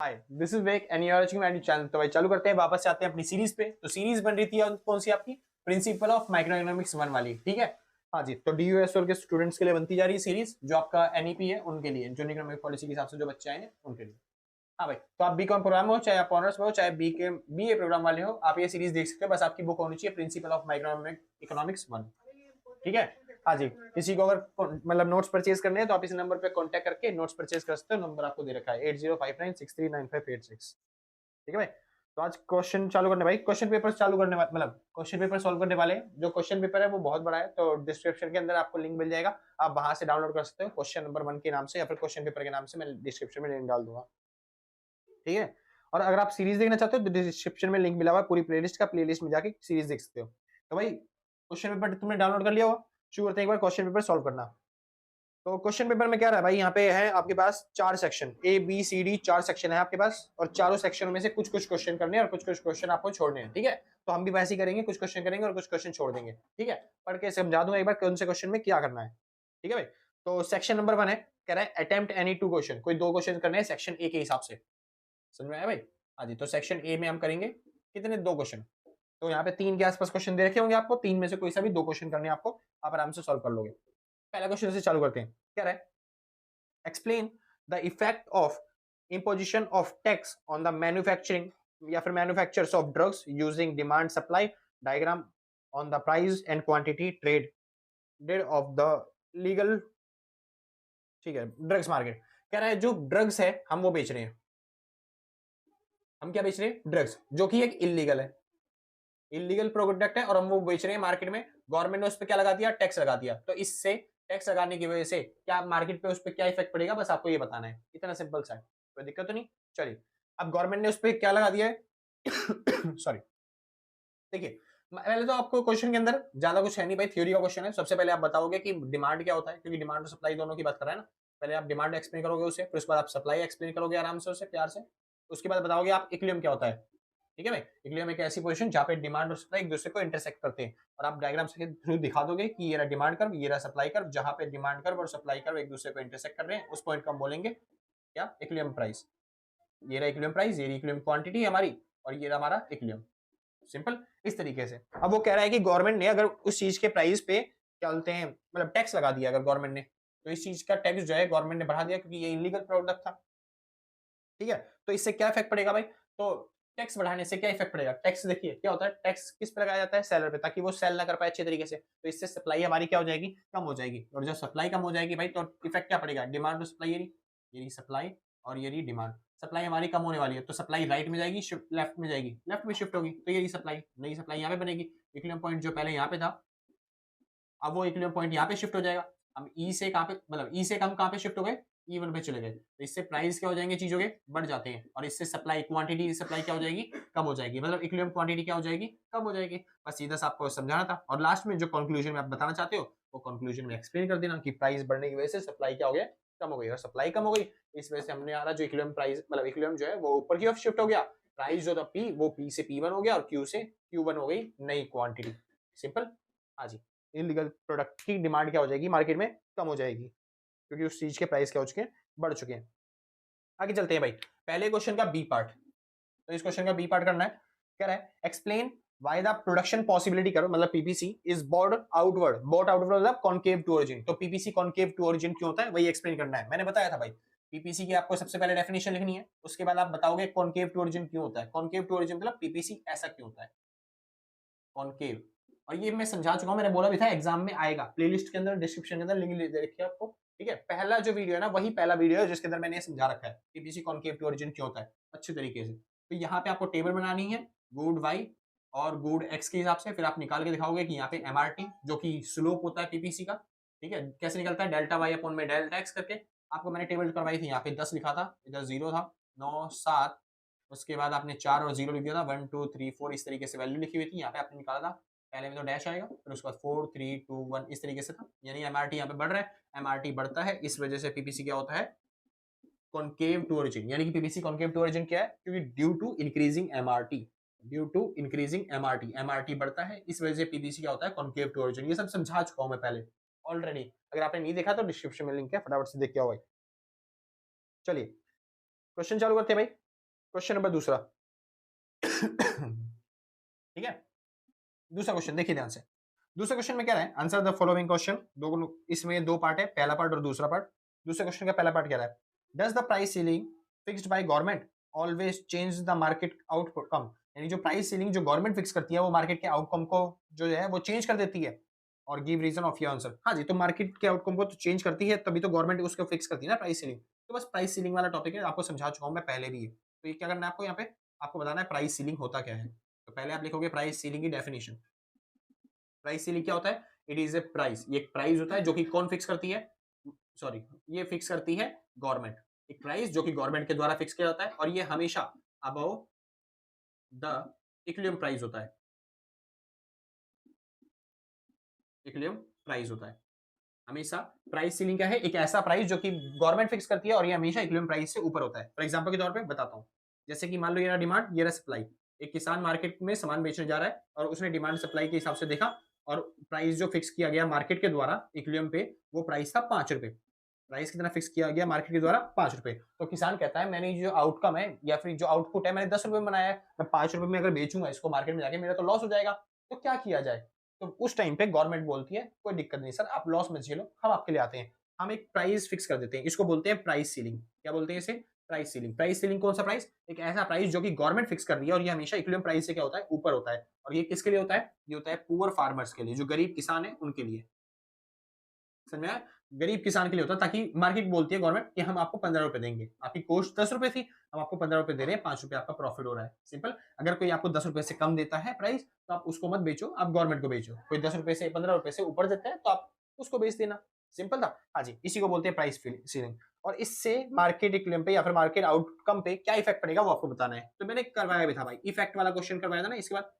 Hi, this is wake and you are watching my new channel. तो भाई चालू करते हैं, वापस से आते हैं अपनी सीरीज पे। तो सीरीज बन रही थी कौन सी आपकी, प्रिंसिपल ऑफ माइक्रो इकोनॉमिक्स 1 वाली, ठीक है। हाँ जी, तो डीयूएसओ के स्टूडेंट्स के लिए बनती जा रही है सीरीज, जो आपका एनईपी है उनके लिए, जो इकोनॉमिक पॉलिसी के हिसाब से जो बच्चे आए हैं उनके लिए। हाँ भाई, तो आप बीकॉम प्रोग्राम हो, चाहे आप ऑनर्स में हो, चाहे बीए प्रोग्राम वाले हो, आप ये सीरीज देख सकते हो। बस आपकी बुक होनी चाहिए प्रिंसिपल ऑफ माइक्रो इकोनॉमिक्स 1, ठीक है। हाँ जी, किसी को अगर मतलब नोट्स परचेज करने हैं तो आप इस नंबर पे कांटेक्ट करके नोट्स परचेज कर सकते हो। नंबर आपको दे रखा है 8059639586, ठीक है भाई। तो आज क्वेश्चन चालू करने भाई, क्वेश्चन पेपर चालू करने वाले, मतलब क्वेश्चन पेपर सॉल्व करने वाले हैं। जो क्वेश्चन पेपर है वो बहुत बड़ा है, तो डिस्क्रिप्शन के अंदर आपको लिंक मिल जाएगा, आप वहां से डाउनलोड कर सकते हो क्वेश्चन नंबर 1 के नाम से, या फिर क्वेश्चन पेपर के नाम से। मैं डिस्क्रिप्शन में लिंक डाल दूंगा, ठीक है। और अगर आप सीरीज देखना चाहते हो तो डिस्क्रिप्शन में लिंक मिला हुआ है पूरी प्लेलिस्ट का, प्लेलिस्ट में जाके सीरीज देख सकते हो। तो भाई क्वेश्चन पेपर तुमने डाउनलोड कर लिया होगा, शुरू करते हैं एक बार क्वेश्चन पेपर सॉल्व करना। तो क्वेश्चन पेपर में क्या रहा है भाई, यहाँ पे है आपके पास 4 section, A B C D 4 section है आपके पास, और चारों सेक्शनों में से कुछ कुछ क्वेश्चन करने हैं और कुछ कुछ क्वेश्चन आपको छोड़ने हैं, ठीक है। तो हम भी वैसे ही करेंगे, कुछ क्वेश्चन करेंगे और कुछ क्वेश्चन छोड़ देंगे, ठीक है। पढ़ के समझा दूंगा एक बार कौन से क्वेश्चन में क्या करना है, ठीक है भाई। तो सेक्शन नंबर 1 है, कह रहा है अटेम्प्ट एनी 2 क्वेश्चन, कोई 2 क्वेश्चन करने हैं सेक्शन ए के हिसाब से, समझ में आया भाई। हाँ जी, तो सेक्शन ए में हम करेंगे कितने, 2 क्वेश्चन। तो यहाँ पे 3 के आसपास क्वेश्चन दे रखे होंगे आपको, 3 में से कोई सा भी 2 क्वेश्चन करने हैं आपको, आप आराम से सॉल्व कर लोगे। पहला क्वेश्चन से चालू करते हैं, क्या रहा है, explain the effect of imposition of tax on the manufacturing या फिर manufacturers of drugs using demand supply diagram on the price and quantity traded of the legal, ठीक है, ड्रग्स मार्केट। कह रहा है जो ड्रग्स है हम वो बेच रहे हैं, हम क्या बेच रहे हैं, ड्रग्स, जो कि एक इलीगल है, इलीगल प्रोडक्ट है, और हम वो बेच रहे हैं मार्केट में। गवर्नमेंट ने उस पर क्या लगा दिया, टैक्स लगा दिया। तो इससे टैक्स लगाने की वजह से क्या मार्केट पे उस पर क्या इफेक्ट पड़ेगा, बस आपको ये बताना है, इतना सिंपल सा है, कोई दिक्कत तो नहीं। चलिए, अब गवर्नमेंट ने उस पर क्या लगा दिया है सॉरी, देखिए पहले तो आपको क्वेश्चन के अंदर ज्यादा कुछ है नहीं भाई, थ्योरी का क्वेश्चन है। सबसे पहले आप बताओगे कि डिमांड क्या होता है, क्योंकि डिमांड और सप्लाई दोनों की बात कर रहा है ना। पहले आप डिमांड एक्सप्लेन करोगे उसे, फिर उसके बाद आप सप्लाई एक्सप्लेन करोगे आराम से उसे, प्यार से। उसके बाद बताओगे आप इक्विलिब्रियम क्या होता है, ठीक है भाई। इक्विलिब्रियम एक ऐसी पोजीशन जहां पे डिमांड और सप्लाई एक दूसरे को इंटरसेक्ट करते हैं, और आप डायग्राम के थ्रू दिखा दोगे कि ये रहा डिमांड कर्व, ये रहा सप्लाई कर्व, जहां पे डिमांड कर्व और सप्लाई कर्व एक दूसरे को इंटरसेक्ट कर रहे हैं, उस पॉइंट को हम बोलेंगे क्या, इक्विलिब्रियम प्राइस। ये रहा इक्विलिब्रियम प्राइस, ये रही इक्विलिब्रियम क्वांटिटी हमारी, और ये रहा हमारा इक्विलिब्रियम, सिंपल इस तरीके से। अब वो कह रहा है कि गवर्नमेंट ने अगर उस चीज के प्राइस पे क्या बोलते हैं, मतलब टैक्स लगा दिया अगर गवर्नमेंट ने, तो इस चीज का टैक्स जो है गवर्नमेंट ने बढ़ा दिया, क्योंकि ये इलीगल प्रोडक्ट था, ठीक है। तो इससे क्या इफेक्ट पड़ेगा भाई, तो टैक्स बढ़ाने से क्या इफेक्ट पड़ेगा, टैक्स देखिए क्या होता है, टैक्स किस पे लगाया जाता है, सेलर पे, ताकि वो सेल ना कर पाए अच्छे तरीके से। तो इससे सप्लाई हमारी क्या हो जाएगी, कम हो जाएगी, और जब सप्लाई कम हो जाएगी भाई तो इफेक्ट क्या पड़ेगा, डिमांड और सप्लाई, ये रही सप्लाई और ये रही डिमांड। सप्लाई हमारी कम होने वाली है, तो सप्लाई राइट में जाएगी, शिफ्ट लेफ्ट में जाएगी, लेफ्ट में शिफ्ट होगी, तो ये रही सप्लाई, नई सप्लाई यहाँ पे बनेगी। इक्विलिब्रियम पॉइंट जो पहले यहाँ पे था, अब वो इक्विलिब्रियम पॉइंट यहाँ पे शिफ्ट हो जाएगा। हम ई से कहाँ पे, मतलब ई से हम कहाँ पे शिफ्ट हो गए, E1 पे चले गए। तो इससे प्राइस क्या हो जाएंगे, चीजों के बढ़ जाते हैं, और इससे सप्लाई क्वांटिटी सप्लाई क्या हो जाएगी, कम हो जाएगी, मतलब इक्विलिब्रियम क्वांटिटी क्या हो जाएगी, कम हो जाएगी। बस सीधा सा आपको समझाना था, और लास्ट में जो कंक्लूजन में आप बताना चाहते हो वो कंक्लूजन में एक्सप्लेन कर देना कि प्राइस बढ़ने की वजह से सप्लाई क्या हो गया, कम हो गई, और सप्लाई कम हो गई इस वजह से हमने आ रहा जो इक्विलिब्रियम प्राइस, मतलब इक्विलिब्रियम जो है वो ऊपर की ओर शिफ्ट हो गया। प्राइस जो था पी, वो पी से P1 हो गया, और क्यू से Q1 हो गई, नई क्वांटिटी, सिंपल। हाँ जी, इलीगल प्रोडक्ट की डिमांड क्या हो जाएगी मार्केट में, कम हो जाएगी, क्योंकि उस चीज के प्राइस क्या हो चुके हैं, बढ़ चुके हैं। आगे चलते हैं भाई, पहले क्वेश्चन का बी पार्ट। तो इस क्वेश्चन का बी पार्ट करना है, कह रहा है explain why the production possibility करो, मतलब पीपीसी इज बोट आउटवर्ड मतलब कॉनकेव टू ओरिजिन। तो पीपीसी कॉनकेव टू ओरिजिन क्यों होता है, वही एक्सप्लेन करना है। मैंने बताया था भाई, पीपीसी की आपको सबसे पहले डेफिनेशन लिखनी है, उसके बाद आप बताओगे कॉनकेव टू ओरिजिन क्यों होता है। कॉनकेव टू ओरिजिन मतलब पीपीसी ऐसा क्यों होता है, कॉनकेव। और ये मैं समझा चुका हूं, मैंने बोला भी था एग्जाम में आएगा, प्लेलिस्ट के अंदर डिस्क्रिप्शन के अंदर लिंक दे रखी है आपको, ठीक है। पहला जो वीडियो है ना, वही पहला वीडियो है जिसके अंदर मैंने ये समझा रखा है पीपीसी कॉनकेव टू ओरिजिन क्यों होता है अच्छे तरीके से। तो यहाँ पे आपको टेबल बनानी है गुड वाई और गुड एक्स के हिसाब से, फिर आप निकाल के दिखाओगे कि यहाँ पे एमआरटी जो कि स्लोप होता है पीपीसी का, ठीक है, कैसे निकलता है, डेल्टा वाई अपॉन में डेल्टा एक्स करके। आपको मैंने टेबल करवाई थी, यहाँ पे 10 लिखा था, इधर 0 था, 9 7, उसके बाद आपने 4 और 0 लिख दिया था, 1 2 3 4 इस तरीके से वैल्यू लिखी हुई थी, यहाँ पे आपने निकाला था। पहले में तो डैश आएगा, फिर उसके बाद 4 3 2 1 इस तरीके से था, यानी एमआरटी यहाँ पे बढ़ रहा है, एमआरटी बढ़ता है, इस वजह से पीपीसी क्या होता है, कॉनकेव टू ओरिजिन। यानी कि पीपीसी कॉनकेव टू ओरिजिन क्या है, क्योंकि due to increasing MRT, due to increasing MRT, MRT बढ़ता है, इस वजह से पीपीसी क्या होता है, कॉनकेव टू ओरिजिन। ये सब समझा चुका हूं मैं पहले ऑलरेडी, अगर आपने नहीं देखा तो डिस्क्रिप्शन में लिंक है, फटाफट से देख के आओ भाई। चलिए क्वेश्चन चालू करते हैं भाई। क्वेश्चन नंबर दूसरा ठीक है, दूसरा क्वेश्चन देखिए ध्यान से। दूसरे क्वेश्चन में क्या है, आंसर द फॉलोइंग क्वेश्चन। दो, इसमें दो पार्ट है, पहला पार्ट और दूसरा पार्ट। दूसरे क्वेश्चन का पहला पार्ट क्या है, does the price ceiling fixed by government always change the market outcome, यानी जो प्राइस सीलिंग जो गवर्नमेंट फिक्स करती है वो मार्केट के आउटकम को जो है वो चेंज कर देती है। और give reason of your answer. हाँ जी, तो मार्केट के आउटकम को तो चेंज करती है, तभी तो गवर्नमेंट उसको फिक्स करती है ना प्राइस सीलिंग। तो बस प्राइस सीलिंग वाला टॉपिक है, आपको समझा चुका हूं मैं पहले भी। तो ये क्या करना है आपको, यहाँ पे आपको बताना है प्राइस सीलिंग होता क्या है। तो पहले आप लिखोगे प्राइस सीलिंग की डेफिनेशन। प्राइस सीलिंग क्या होता है, इट इज ए प्राइस, ये एक प्राइस होता है जो कि कौन फिक्स करती है, सॉरी ये फिक्स करती है गवर्नमेंट। एक प्राइस जो कि गवर्नमेंट के द्वारा फिक्स किया जाता है और ये हमेशा अबव द इक्विलिब्रियम प्राइस होता है। इक्विलिब्रियम प्राइस होता है हमेशा। प्राइस सीलिंग क्या है, एक ऐसा प्राइस जो कि गवर्नमेंट फिक्स करती है और ये हमेशा इक्विलिब्रियम प्राइस से ऊपर होता है। फॉर एग्जांपल के तौर पे बताता हूं, जैसे कि मान लो ये रहा डिमांड, ये रहा सप्लाई। एक किसान मार्केट में सामान बेचने जा रहा है और उसने डिमांड सप्लाई के हिसाब से देखा और प्राइस जो फिक्स किया गया मार्केट के द्वारा इक्विलिब्रियम पे, वो प्राइस था 5 रुपए। प्राइस कितना फिक्स किया गया मार्केट के द्वारा, 5 रुपए। तो किसान कहता है मैंने जो आउटकम है या फिर जो आउटपुट है मैंने 10 रुपए में बनाया है, मैं 5 रुपए में अगर बेचूंगा इसको मार्केट में जाके, मेरा तो लॉस हो जाएगा। तो क्या किया जाए, तो उस टाइम पे गवर्नमेंट बोलती है कोई दिक्कत नहीं सर, आप लॉस मत झेलो, हम आपके लिए आते हैं, हम एक प्राइस फिक्स कर देते हैं। इसको बोलते हैं प्राइस सीलिंग। क्या बोलते हैं इसे, प्राइस सीलिंग। प्राइस सीलिंग कौन सा प्राइस, एक ऐसा प्राइस जो कि गवर्नमेंट फिक्स कर रही है और ये हमेशा इक्विलिब्रियम प्राइस से क्या होता है, ऊपर होता है। और ये किसके लिए होता है, ये होता है पुअर फार्मर्स के लिए, जो गरीब किसान है उनके लिए। समझ में आया, गरीब किसान के लिए होता है, ताकि मार्केट बोलती है गवर्नमेंट कि हम आपको 15 रुपए देंगे, आपकी कॉस्ट 10 रुपए थी, हम आपको 15 रुपए दे रहे हैं, 5 रुपए आपका प्रॉफिट हो रहा है। सिंपल। अगर कोई आपको 10 रुपए से कम देता है प्राइस, तो आप उसको मत बेचो, आप गवर्नमेंट को बेचो। कोई 10 रुपए से 15 रुपए से ऊपर देता है तो आप उसको बेच देना। सिंपल था। हाँ जी, इसी को बोलते हैं प्राइस सीलिंग। और इससे मार्केट इक्विलिब्रियम पे या फिर मार्केट आउटकम पे क्या इफेक्ट पड़ेगा वो आपको बताना है। तो मैंने करवाया भी था भाई, इफेक्ट वाला क्वेश्चन करवाया था ना इसके बाद।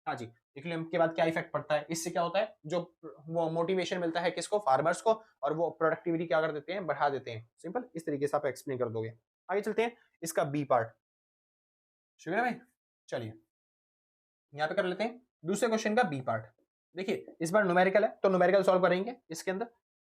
हाँ जी, इक्विलिब्रियम के बाद क्या इफेक्ट पड़ता है, इससे क्या होता है, जो वो मोटिवेशन मिलता है किसको, फार्मर्स को, और वो प्रोडक्टिविटी क्या कर देते हैं, बढ़ा देते हैं। सिंपल, इस तरीके से आप एक्सप्लेन कर दोगे। आगे चलते हैं, इसका बी पार्ट। शुक्रिया भाई। चलिए यहाँ पे कर लेते हैं दूसरे क्वेश्चन का बी पार्ट। देखिए इस बार न्यूमेरिकल है, तो न्यूमेरिकल सॉल्व करेंगे। इसके अंदर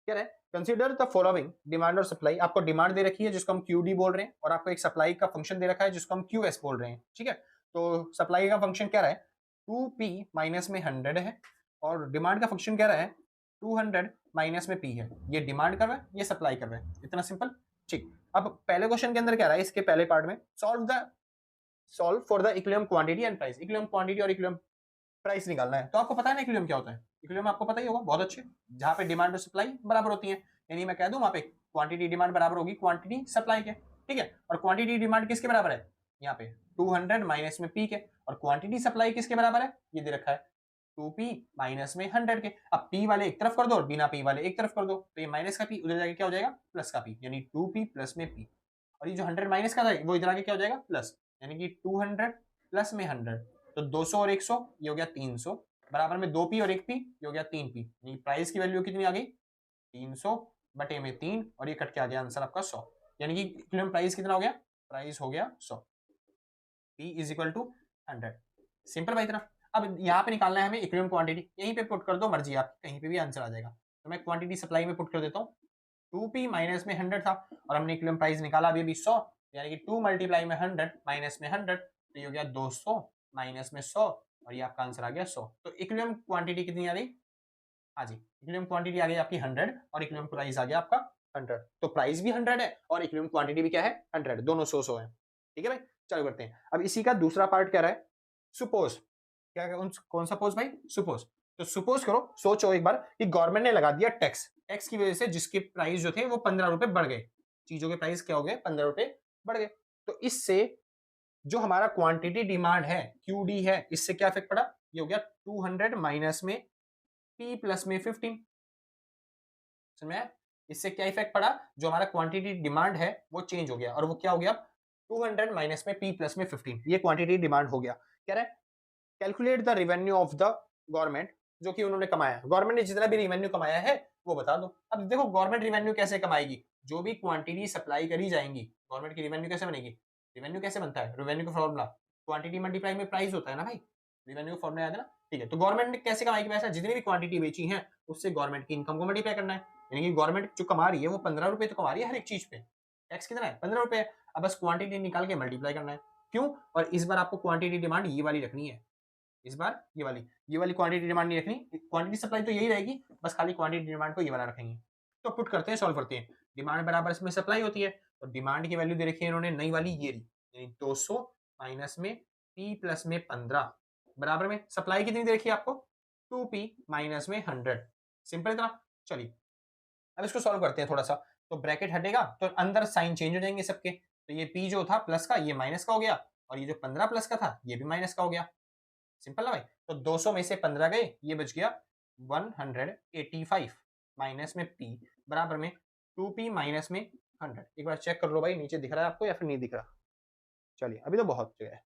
क्या है, कंसीडर द फॉलोइंग डिमांड और सप्लाई। आपको डिमांड दे रखी है जिसको हम क्यू डी बोल रहे हैं, और आपको एक सप्लाई का फंक्शन दे रखा है जिसको हम क्यू एस बोल रहे हैं। ठीक है, तो सप्लाई का फंक्शन क्या रहा है, 2p माइनस में 100 है, और डिमांड का फंक्शन क्या रहा है, 200 माइनस में p है। ये डिमांड कर रहा है, ये सप्लाई कर रहा है, इतना सिंपल। ठीक, अब पहले क्वेश्चन के अंदर क्या रहा है, इसके पहले पार्ट में solve for the equilibrium quantity and price. Equilibrium quantity और इक्विलिब्रियम प्राइस निकालना है। तो आपको पता है ना इक्विलिब्रियम क्या होता है, इक्विलिब्रियम आपको पता ही होगा बहुत अच्छे, जहां पे डिमांड और सप्लाई बराबर होती है। यानी मैं कह दूं वहां पे क्वांटिटी डिमांड बराबर होगी क्वांटिटी सप्लाई के। ठीक है, और क्वांटिटी डिमांड किसके बराबर है, यहाँ पे 200 माइनस में पी के, और क्वांटिटी सप्लाई किसके बराबर है, ये दे रखा है 2p माइनस में 100 के। अब p वाले एक तरफ कर दो और बिना p वाले एक तरफ कर दो, तो ये माइनस का p उधर जाके क्या हो जाएगा, प्लस का p, यानी 2p प्लस में p। और ये जो 100 माइनस का था वो इधर आके क्या हो जाएगा, प्लस, यानी कि 200 प्लस में 100, तो 200 और 100 ये हो गया 300, बराबर में 2p और 1p ये हो गया 3p। यानी प्राइस की वैल्यू कितनी आ गई, 300 बटे में 3, और ये कट के आ गया आंसर आपका 100। यानी कि इक्विलिब्रियम प्राइस कितना हो गया, प्राइस हो गया 100, p is equal to 100। Simple भाई इतना। अब यहाँ पे निकालना है हमें इक्विलिब्रियम क्वांटिटी, यहीं पे पुट कर दो, मर्जी आपकी, कहीं पे भी आंसर आ जाएगा। तो मैं क्वांटिटी सप्लाई में पुट कर देता हूँ, 2p माइनस में 100 था, और हमने इक्विलिब्रियम प्राइस निकाला अभी 100, यानी कि 2 मल्टीप्लाई में 100 माइनस में 100, तो ये हो गया 200 माइनस में 100, और ये आपका आंसर आ गया 100। तो इक्विलिब्रियम क्वांटिटी कितनी आ गई, हाँ जी, इक्विलिब्रियम क्वांटिटी आ गई आपकी 100 और इक्विलिब्रियम प्राइस आ गया आपका 100। तो प्राइस भी 100 है और इक्विलिब्रियम क्वांटिटी भी क्या है, 100, दोनों 100 है। ठीक है भाई, चलो करते हैं। अब इसी का दूसरा पार्ट क्या रहा है, सुपोज। क्या कौन सा पोज भाई, सुपोज। तो सुपोज करो, सोचो एक बार कि गवर्नमेंट ने लगा दिया टैक्स, टैक्स की वजह से जिसके प्राइस जो थे वो 15 रुपए बढ़ गए, चीजों के प्राइस क्या हो गए, 15 रुपए बढ़ गए। तो इससे जो हमारा क्वांटिटी डिमांड है क्यूडी है, इससे क्या इफेक्ट पड़ा, ये हो गया 200 माइनस में p प्लस में 15। समझ में, इससे क्या इफेक्ट पड़ा, जो हमारा क्वांटिटी डिमांड है वो चेंज हो गया, और वो क्या हो गया, 200 माइनस में p प्लस में 15, ये क्वांटिटी डिमांड हो गया। कह रहा है calculate the revenue of the government, जो कि उन्होंने कमाया, गवर्नमेंट ने जितना भी रेवेन्यू कमाया है वो बता दो। अब देखो गवर्नमेंट रेवेन्यू कैसे कमाएगी, जो भी क्वांटिटी सप्लाई करी जाएंगी, गवर्नमेंट की रेवेन्यू कैसे बनेगी, रेवेन्यू कैसे बनता है, रेवेन्यू का फॉर्मूला क्वांटिटी मल्टीप्लाई में प्राइस होता है ना भाई, रेवेन्यू का फॉर्मूला याद है ना। ठीक है, तो गवर्नमेंट ने कैसे कमाएगी पैसा, जितनी भी क्वांटिटी बेची है उससे गवर्नमेंट की इनकम को मल्टीप्लाई करना है। यानी कि गवर्नमेंट जो कमा रही है वो 15 रुपए तो कमा रही है हर एक चीज पे, टैक्स कितना है, 15 रुपए। अब बस क्वांटिटी निकाल के मल्टीप्लाई करना है। क्यों? और इस बार आपको क्वांटिटी डिमांड ये वाली रखनी है, इस बार ये वाली क्वांटिटी डिमांड नहीं रखनी, क्वांटिटी सप्लाई तो यही रहेगी, बस खाली क्वांटिटी डिमांड को ये वाला रखेंगे। तो पुट करते हैं, सॉल्व करते हैं। डिमांड बराबर इसमें सप्लाई होती है, तो डिमांड की वैल्यू दे रखी है इन्होंने नई वाली ये रही, यानी 200 माइनस में P प्लस में 15 बराबर में सप्लाई कितनी दे रखी है आपको 2P माइनस में 100। सिंपल इतना। चलिए अब इसको सॉल्व करते हैं थोड़ा सा। तो ब्रैकेट हटेगा तो अंदर साइन चेंज हो जाएंगे सबके, तो ये P जो था प्लस का ये माइनस का हो गया, और ये जो 15 प्लस का था ये भी माइनस का हो गया। सिंपल ना भाई। तो 200 में से 15 गए, ये बच गया 185 माइनस में P बराबर में 2P माइनस में 100। एक बार चेक कर लो भाई, नीचे दिख रहा है आपको या फिर नहीं दिख रहा? चलिए अभी तो बहुत जगह है।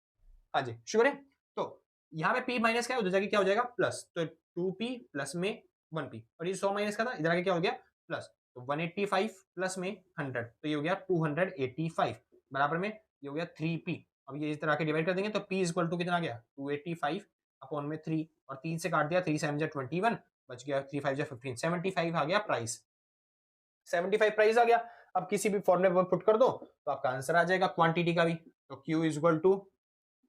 हाँ जी शुक्र है। तो यहाँ पे P माइनस का है, उधर जाके क्या हो जाएगा प्लस, तो 2P प्लस में 1P, और ये 100 माइनस का था, इधर आके क्या हो गया प्लस, तो 185 प्लस में 100, तो ये हो गया 285 बराबर में ये हो गया 3P। अब ये इस तरह के डिवाइड कर देंगे तो P इक्वल टू कितना आ गया 285 अपॉन में 3, और 3 से काट दिया, 3 7 21 बच गया, 3 5 15, 75 आ गया प्राइस, 75 प्राइस आ गया। अब किसी भी फॉर्मूले पर पुट कर दो तो आपका आंसर आ जाएगा क्वांटिटी का भी। तो Q equal to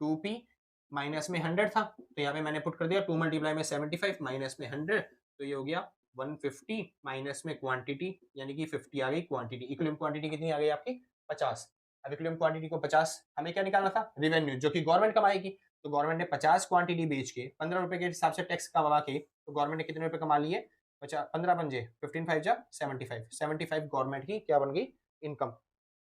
2P minus में 100 था, तो यहाँ पे मैंने पुट कर दिया 2 मल्टीप्लाई में 75 माइनस में 100, तो ये हो गया 150 माइनस में क्वांटिटी, यानी कि 50 आ गई क्वांटिटी। इक्विलिब्रियम क्वांटिटी कितनी आ गई आपकी 50। अब इक्विलिब्रियम क्वांटिटी को 50 हमें क्या निकालना था रेवेन्यू, जो कि गवर्नमेंट कमाएगी। तो गवर्नमेंट ने 50 क्वांटिटी बेच के 15 रुपए के हिसाब से टैक्स कमा के, तो गवर्नमेंट ने कितने रुपए कमा लिए 15 पंजे 15 5 जा 75 गवर्नमेंट की क्या बन गई इनकम।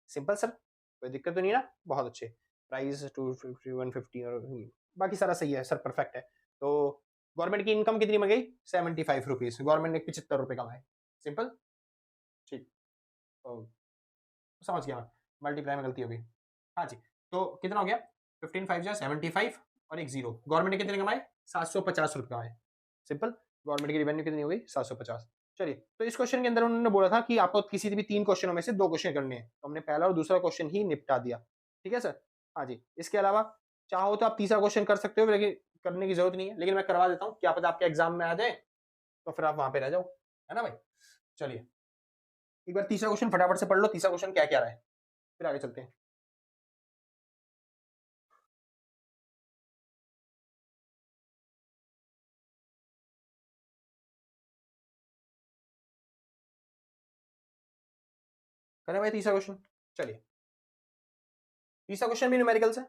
सिंपल सर, कोई दिक्कत तो नहीं ना? बहुत अच्छे। प्राइस 250 150 और बाकी सारा सही है सर, परफेक्ट है। तो गवर्नमेंट की इनकम कितनी बन गई 75 रुपीज, गवर्नमेंट ने 75 रुपए कमाए। सिंपल ठीक, तो समझ गया मैं, मल्टीप्लाई में गलती हो गई। हाँ जी, तो कितना हो गया 15 5 जा 75 और एक जीरो, गवर्नमेंट ने कितने कमाए 750 रुपए कमाए। सिंपल, गवर्नमेंट की रेवेन्यू कितनी हो गई 750। चलिए, तो इस क्वेश्चन के अंदर उन्होंने बोला था कि आपको किसी भी 3 क्वेश्चनों में से 2 क्वेश्चन करने हैं, तो हमने पहला और दूसरा क्वेश्चन ही निपटा दिया। ठीक है सर? हाँ जी, इसके अलावा चाहो तो आप तीसरा क्वेश्चन कर सकते हो, लेकिन करने की जरूरत नहीं है, लेकिन मैं करवा देता हूँ, क्या पता आपके एग्जाम में आ जाए तो फिर आप वहां पे रह जाओ, है ना भाई? चलिए एक बार तीसरा क्वेश्चन फटाफट से पढ़ लो, तीसरा क्वेश्चन क्या क्या रहा है, फिर आगे चलते हैं। करें भाई तीसरा क्वेश्चन? चलिए, तीसरा क्वेश्चन भी न्यूमेरिकल्स है,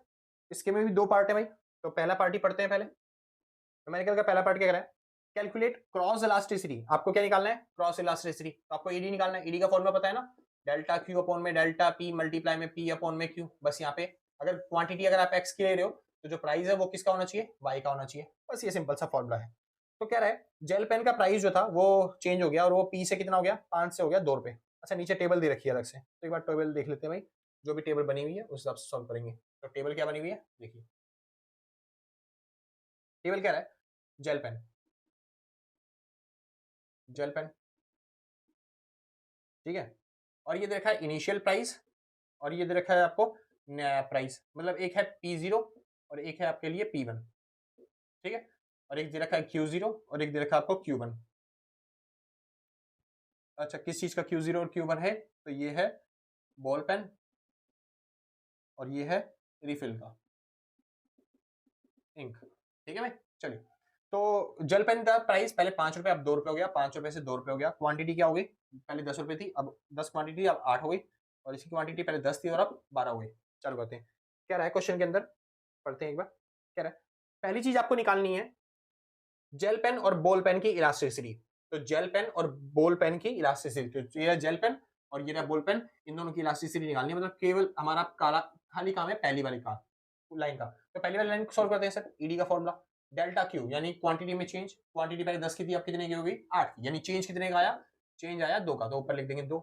इसके में भी 2 पार्ट है भाई। तो पहला पार्ट ही पढ़ते हैं पहले। न्यूमेरिकल का पहला पार्ट क्या करा है, कैलकुलेट क्रॉस इलास्टिसिटी। आपको क्या निकालना है क्रॉस इलास्टिसिटी, तो आपको ईडी निकालना है। ईडी का फॉर्मूला पता है ना, डेल्टा क्यू अपॉन में डेल्टा पी मल्टीप्लाई में पी अपॉन में क्यू। बस यहाँ पे अगर क्वांटिटी अगर आप एक्स की ले रहे हो तो जो प्राइस है वो किसका होना चाहिए वाई का होना चाहिए, बस ये सिंपल सा फॉर्मूला है। तो क्या रहा है, जेल पेन का प्राइस जो था वो चेंज हो गया, और वो पी से कितना हो गया 5 से हो गया 2 रुपए। अच्छा नीचे टेबल दे रखी है अलग से, तो एक बार टेबल देख लेते हैं भाई, जो भी टेबल बनी हुई है उस हिसाब से सॉल्व करेंगे। तो टेबल क्या बनी हुई है देखिए, टेबल क्या रहा है जेल पेन, जेल पेन ठीक है, और ये दे रखा है इनिशियल प्राइस, और ये दे रखा है आपको नया प्राइस, मतलब एक है P0 और एक है आपके लिए P1। ठीक है, और एक दे रखा है Q0 और एक दे रखा है आपको Q1। अच्छा किस चीज का Q0 और Q1 है, तो ये है बॉल पेन और ये है रिफिल का इंक। ठीक है भाई, चलिए। तो जेल पेन का प्राइस पहले 5 रुपए, अब 2 रुपए हो गया, 5 रुपए से 2 रुपए हो गया। क्वांटिटी क्या हो गई, पहले 10 रुपए थी, अब 10 क्वांटिटी अब 8 हो गई, और इसकी क्वांटिटी पहले 10 थी और अब 12 हो गई। चलो करते हैं क्या रहा है क्वेश्चन के अंदर, पढ़ते हैं एक बार क्या रहा है। पहली चीज आपको निकालनी है जेल पेन और बॉल पेन की इलास्टिसिटी। तो जेल पेन और बॉल पेन की इलास्टिसिटी, तो ये जेल पेन और ये बॉल पेन, इन दोनों की इलास्टिसिटी निकालनी है। मतलब केवल हमारा काला खाली काम है पहली वाली का लाइन का। तो पहली वाली लाइन को सॉल्व करते हैं सर। ईडी का फॉर्मूला डेल्टा क्यू, यानी क्वांटिटी में चेंज, क्वांटिटी पहले 10 की थी अब कितने की हो गई 8, यानी चेंज कितने का आया, चेंज आया 2 का, तो ऊपर लिख देंगे 2।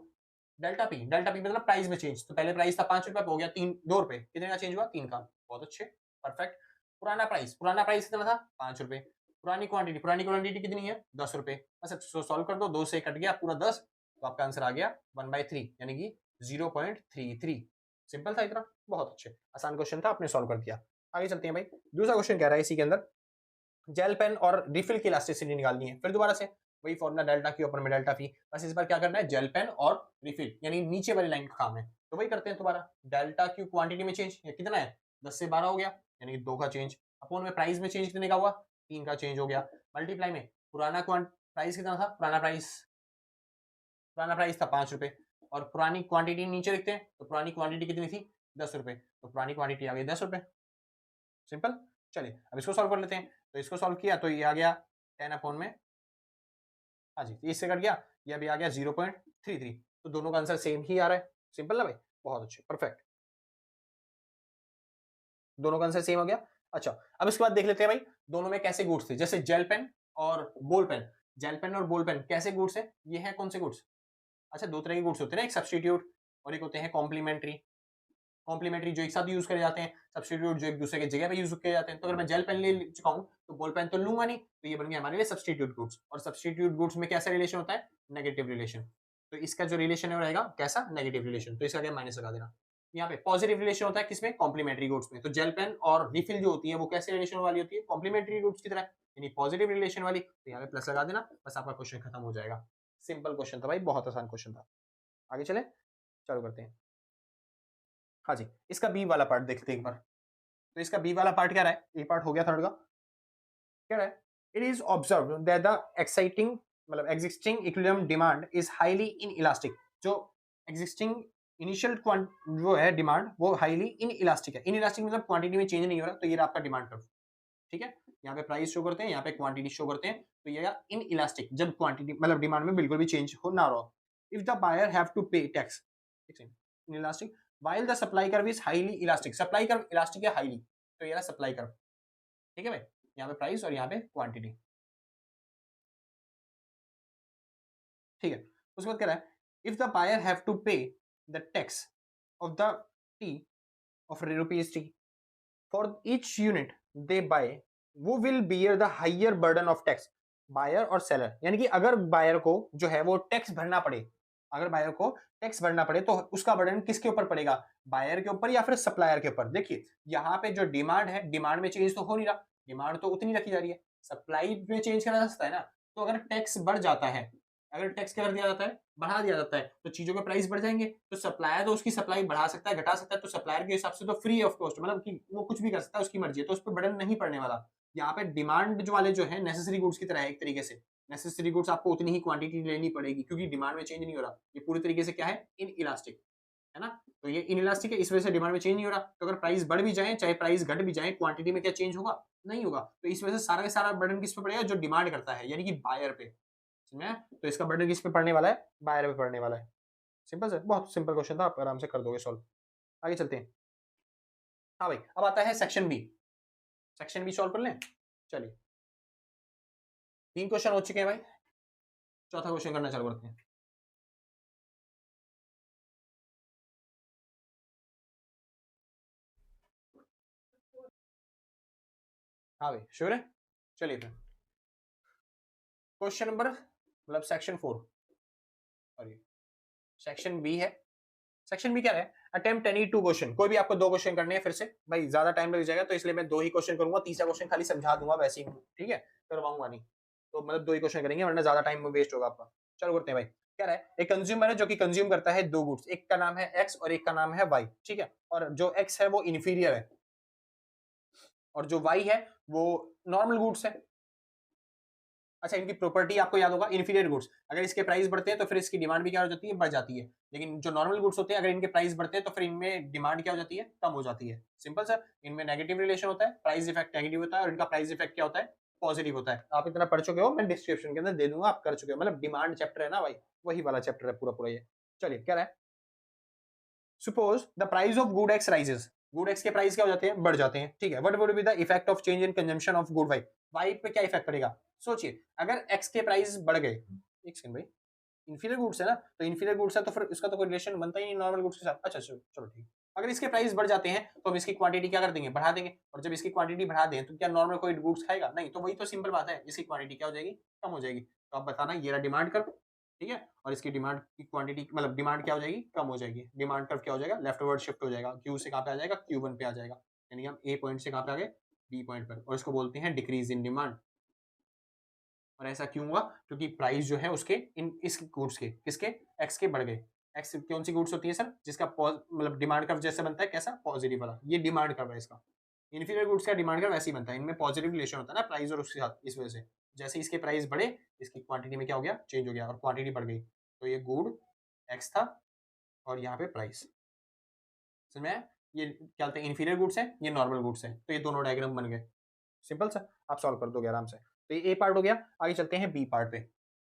डेल्टा पी, डेल्टा पी मतलब प्राइस में चेंज, तो पहले प्राइस था 5 रुपए हो गया 2 रुपए, कितने का चेंज हुआ 3 का, बहुत अच्छे परफेक्ट। पुराना प्राइस कितना था 5 रुपए, पुरानी क्वांटिटी कितनी है 10 रुपए। अच्छा सॉल्व कर दो, 2 से कट गया पूरा 10, तो आपका आंसर आ गया 1/3 यानी कि 0.33। सिंपल था इतना, बहुत अच्छे, आसान क्वेश्चन था, आपने सॉल्व कर दिया। आगे चलते हैं भाई, दूसरा क्वेश्चन कह रहा है इसी के अंदर जेल पेन और रिफिल की इलास्टिसिटी निकालनी है। फिर दोबारा से वही फॉर्मूला डेल्टा क्यू ऊपर में डेल्टा पी, बस इस बार क्या करना है जेल पेन और रिफिल यानी नीचे वाली लाइन का काम है, तो वही करते हैं दोबारा। डेल्टा क्यू क्वांटिटी में चेंज कितना है 10 से 12 हो गया, यानी कि 2 का चेंज, अपोन में प्राइस में चेंज कितने का हुआ, 3 का चेंज हो गया, मल्टीप्लाई में पुराना प्राइस कितना था, पुराना प्राइस था 5 रुपए, और पुरानी क्वांटिटी नीचे लिखते हैं, तो पुरानी क्वांटिटी कितनी थी, 10 रुपए, तो पुरानी क्वांटिटी आ गई 10 रुपए, सिंपल। चलिए अब इसको सॉल्व कर लेते हैं, तो इसको सॉल्व किया तो ये आ गया 10 अपॉन में, हाँ जी, इससे कट गया, ये अभी आ गया 0.33, तो दोनों का आंसर सेम ही आ रहा है, सिंपल ना भाई, बहुत अच्छे, परफेक्ट, दोनों का आंसर सेम हो गया। अच्छा, अब इसके बाद देख लेते हैं भाई दोनों में कैसे गुड्स थे, जैसे जेल पेन और बॉल पेन, जेल पेन और बॉल पेन कैसे गुड्स है, ये है कौन से गुड्स, अच्छा दो तरह के गुड्स होते हैं ना, एक सब्स्टिट्यूट और एक होते हैं कॉम्प्लीमेंट्री, कॉम्प्लीमेंट्री जो एक साथ यूज करे जाते हैं, सब्स्टिट्यूट जो एक दूसरे की जगह पे यूज किए जाते हैं, तो अगर मैं जेल पेन ले चुका हूं तो बॉल पेन तो लूंगा नहीं, तो ये बन गया हमारे लिए सब्स्टिट्यूट गुड्स, और सब्स्टिट्यूट गुड्स में कैसा रिलेशन होता है, नेगेटिव रिलेशन, तो इसका जो रिलेशन है वो रहेगा कैसा, नेगेटिव रिलेशन, तो इसका क्या माइनस लगा देना, यहाँ पे पॉजिटिव रिलेशन होता है किसमें, कॉम्प्लीमेंट्री गुड्स में, तो जेल पेन और रिफिल जो होती है वो कैसे रिलेशन वाली होती है, कॉम्प्लीमेंट्री गुड्स की तरह, यानी पॉजिटिव रिलेशन वाली, तो यहाँ पे प्लस लगा देना, बस आपका क्वेश्चन खत्म हो जाएगा, सिंपल क्वेश्चन था भाई, बहुत आसान क्वेश्चन था। आगे चले, चालू करते हैं। हाँ जी, इसका बी वाला पार्ट देखते हैं एक बार, तो इसका बी वाला पार्ट क्या रहा है, ए पार्ट हो गया थर्ड का, क्या रहा है, it is observe that the exciting मतलब existing equilibrium demand is highly inelastic, जो एग्जिस्टिंग इनिशियल जो है डिमांड वो हाईली इनइलास्टिक है, इनइलास्टिक मतलब क्वांटिटी में चेंज नहीं हो रहा, तो ये आपका डिमांड कर्व, ठीक है, यहाँ पे प्राइस शो करते हैं, यहाँ पे क्वांटिटी शो करते हैं, तो ये इन इलास्टिक जब क्वांटिटी मतलब डिमांड में बिल्कुल भी चेंज हो ना रहो, if the buyer have to pay tax, inelastic while the supply curve is highly elastic, supply curve elastic है हाईली, तो ये रहा सप्लाई कर्व, ठीक है भाई, यहाँ पे प्राइस और यहाँ पे क्वांटिटी, ठीक है, उसके बाद कह रहा है if the buyer have to pay the tax of the T of rupees T for each unit they buy, वो will bear the higher burden of tax, buyer और सेलर, यानी कि अगर बायर को जो है वो टैक्स भरना पड़े, अगर बायर को टैक्स भरना पड़े तो उसका बर्डन किसके ऊपर पड़ेगा, बायर के ऊपर या फिर सप्लायर के ऊपर, देखिए यहाँ पे जो डिमांड है, डिमांड में चेंज तो हो नहीं रहा, डिमांड तो उतनी रखी जा रही है, सप्लाई में चेंज करा जा सकता है ना, तो अगर टैक्स बढ़ जाता है, अगर टैक्स क्या कर दिया जाता है, बढ़ा दिया जाता है, तो चीजों के प्राइस बढ़ जाएंगे, तो सप्लायर तो उसकी सप्लाई बढ़ा सकता है, घटा सकता है, तो सप्लायर के हिसाब से तो फ्री ऑफ कॉस्ट, मतलब कि वो कुछ भी कर सकता है, उसकी मर्जी है, तो उस पर बर्डन नहीं पड़ने वाला। यहाँ पे डिमांड जो वाले जो है नेसेसरी गुड्स की तरह है, एक तरीके से नेसेसरी गुड्स आपको उतनी ही क्वांटिटी लेनी पड़ेगी, क्योंकि डिमांड में चेंज नहीं हो रहा, ये पूरी तरीके से क्या है, इन इलास्टिक है ना, तो ये इन इलास्टिक है, इस वजह से डिमांड में चेंज नहीं हो रहा, तो अगर प्राइस बढ़ भी जाए चाहे प्राइस घट भी जाए, क्वांटिटी में क्या चेंज होगा, नहीं होगा, तो इस वजह से सारा का सारा बर्डन किस पे पड़ेगा, जो डिमांड करता है, यानी कि बायर पे, तो इसका बर्डन किस पे पड़ने वाला है, बायर पे पड़ने वाला है, सिंपल सर, बहुत सिंपल क्वेश्चन था, आप आराम से कर दोगे सॉल्व। आगे चलते हैं, हाँ भाई अब आता है section B, section B solve कर लें, चलिए 3 क्वेश्चन हो चुके हैं भाई, चौथा क्वेश्चन करना चालू करते हैं। हाँ भाई श्योर है, चलिए फिर क्वेश्चन नंबर मतलब सेक्शन 4, सॉरी सेक्शन बी है, सेक्शन बी क्या है, अटेम्प्ट एनी 2 क्वेश्चन, कोई भी आपको 2 क्वेश्चन करने हैं, फिर से भाई ज्यादा टाइम लग जाएगा, तो इसलिए मैं 2 ही क्वेश्चन करूंगा, तीसरा क्वेश्चन खाली समझा दूंगा वैसे ही, ठीक है, करवाऊंगा नहीं, तो मतलब 2 ही क्वेश्चन करेंगे वरना ज्यादा टाइम वेस्ट होगा आपका। चलो करते हैं भाई, क्या है, एक कंज्यूमर है जो कि कंज्यूम करता है 2 गुड्स, एक का नाम है एक्स और एक का नाम है वाई, ठीक है, और जो एक्स है वो इन्फीरियर है और जो वाई है वो नॉर्मल गुड्स है। अच्छा, इनकी प्रॉपर्टी आपको याद होगा, इन्फीरियर गुड्स अगर इसके प्राइस बढ़ते हैं तो फिर इसकी डिमांड भी क्या हो जाती है, बढ़ जाती है, लेकिन जो नॉर्मल गुड्स होते हैं अगर इनके प्राइस बढ़ते हैं तो फिर इनमें डिमांड क्या हो जाती है, कम हो जाती है, सिंपल सर, इनमें नेगेटिव रिलेशन होता है, प्राइस इफेक्ट नेगेटिव होता है और इनका प्राइस इफेक्ट क्या होता है, पॉजिटिव होता है। आप इतना पढ़ चुके हो, मैं डिस्क्रिप्शन के अंदर दे दूंगा, आप कर चुके हो, मतलब डिमांड चैप्टर है ना भाई, वही वाला चैप्टर है पूरा पूरा ये। चलिए क्या है, suppose the price of good X rises, good X के प्राइस क्या हो जाते हैं, बढ़ जाते हैं, ठीक है, what would be the effect of change in consumption of good Y, Y पे क्या इफेक्ट पड़ेगा, सोचिए अगर एक्स के प्राइस बढ़ गए, एक सेकंड भाई, इन्फीरियर गुड्स है ना, तो इन्फीरियर गुड्स है तो फिर इसका तो कोई रिलेशन बनता ही नहीं नॉर्मल गुड्स के साथ, अच्छा चलो चलो ठीक, अगर इसके प्राइस बढ़ जाते हैं तो हम इसकी क्वांटिटी क्या कर देंगे, बढ़ा देंगे, और जब इसकी क्वांटिटी बढ़ा दें तो क्या नॉर्मल कोई गुड्स खाएगा, नहीं, तो वही तो सिंपल बात है, इसकी क्वांटिटी क्या हो जाएगी, कम हो जाएगी, तो आप बताना ये रहा डिमांड कर्व, ठीक है, और इसकी डिमांड की क्वांटिटी मतलब डिमांड क्या हो जाएगी, कम हो जाएगी, डिमांड कर्व क्या हो जाएगा, लेफ्ट वर्ड शिफ्ट हो जाएगा, क्यू से कहाँ पे आ जाएगा, Q1 पे आ जाएगा, यानी हम ए पॉइंट से कहाँ पे आ गए, बी पॉइंट पर, और इसको बोलते हैं डिक्रीज इन डिमांड। और ऐसा क्यों हुआ, क्योंकि प्राइस जो है उसके इन इस गुड्स के किसके, एक्स के बढ़ गए, एक्स कौन सी गुड्स होती है सर, जिसका मतलब डिमांड कर्व जैसे बनता है, कैसा पॉजिटिव वाला, ये डिमांड कर्व है इसका। इन्फीरियर गुड्स का डिमांड कर्व वैसे ही बनता है, इनमें पॉजिटिव रिलेशन होता है ना प्राइस और उसके साथ, इस वजह से जैसे इसके प्राइस बढ़े इसकी क्वांटिटी में क्या हो गया, चेंज हो गया और क्वांटिटी बढ़ गई, तो ये गुड एक्स था और यहाँ पे प्राइस। समझ में ये क्या होता है, इन्फीरियर गुड्स है, ये नॉर्मल गुड्स है, तो ये दोनों डायग्राम बन गए। सिंपल सा, आप सॉल्व कर दोगे आराम से। तो ये ए पार्ट हो गया, आगे चलते हैं बी पार्ट पे।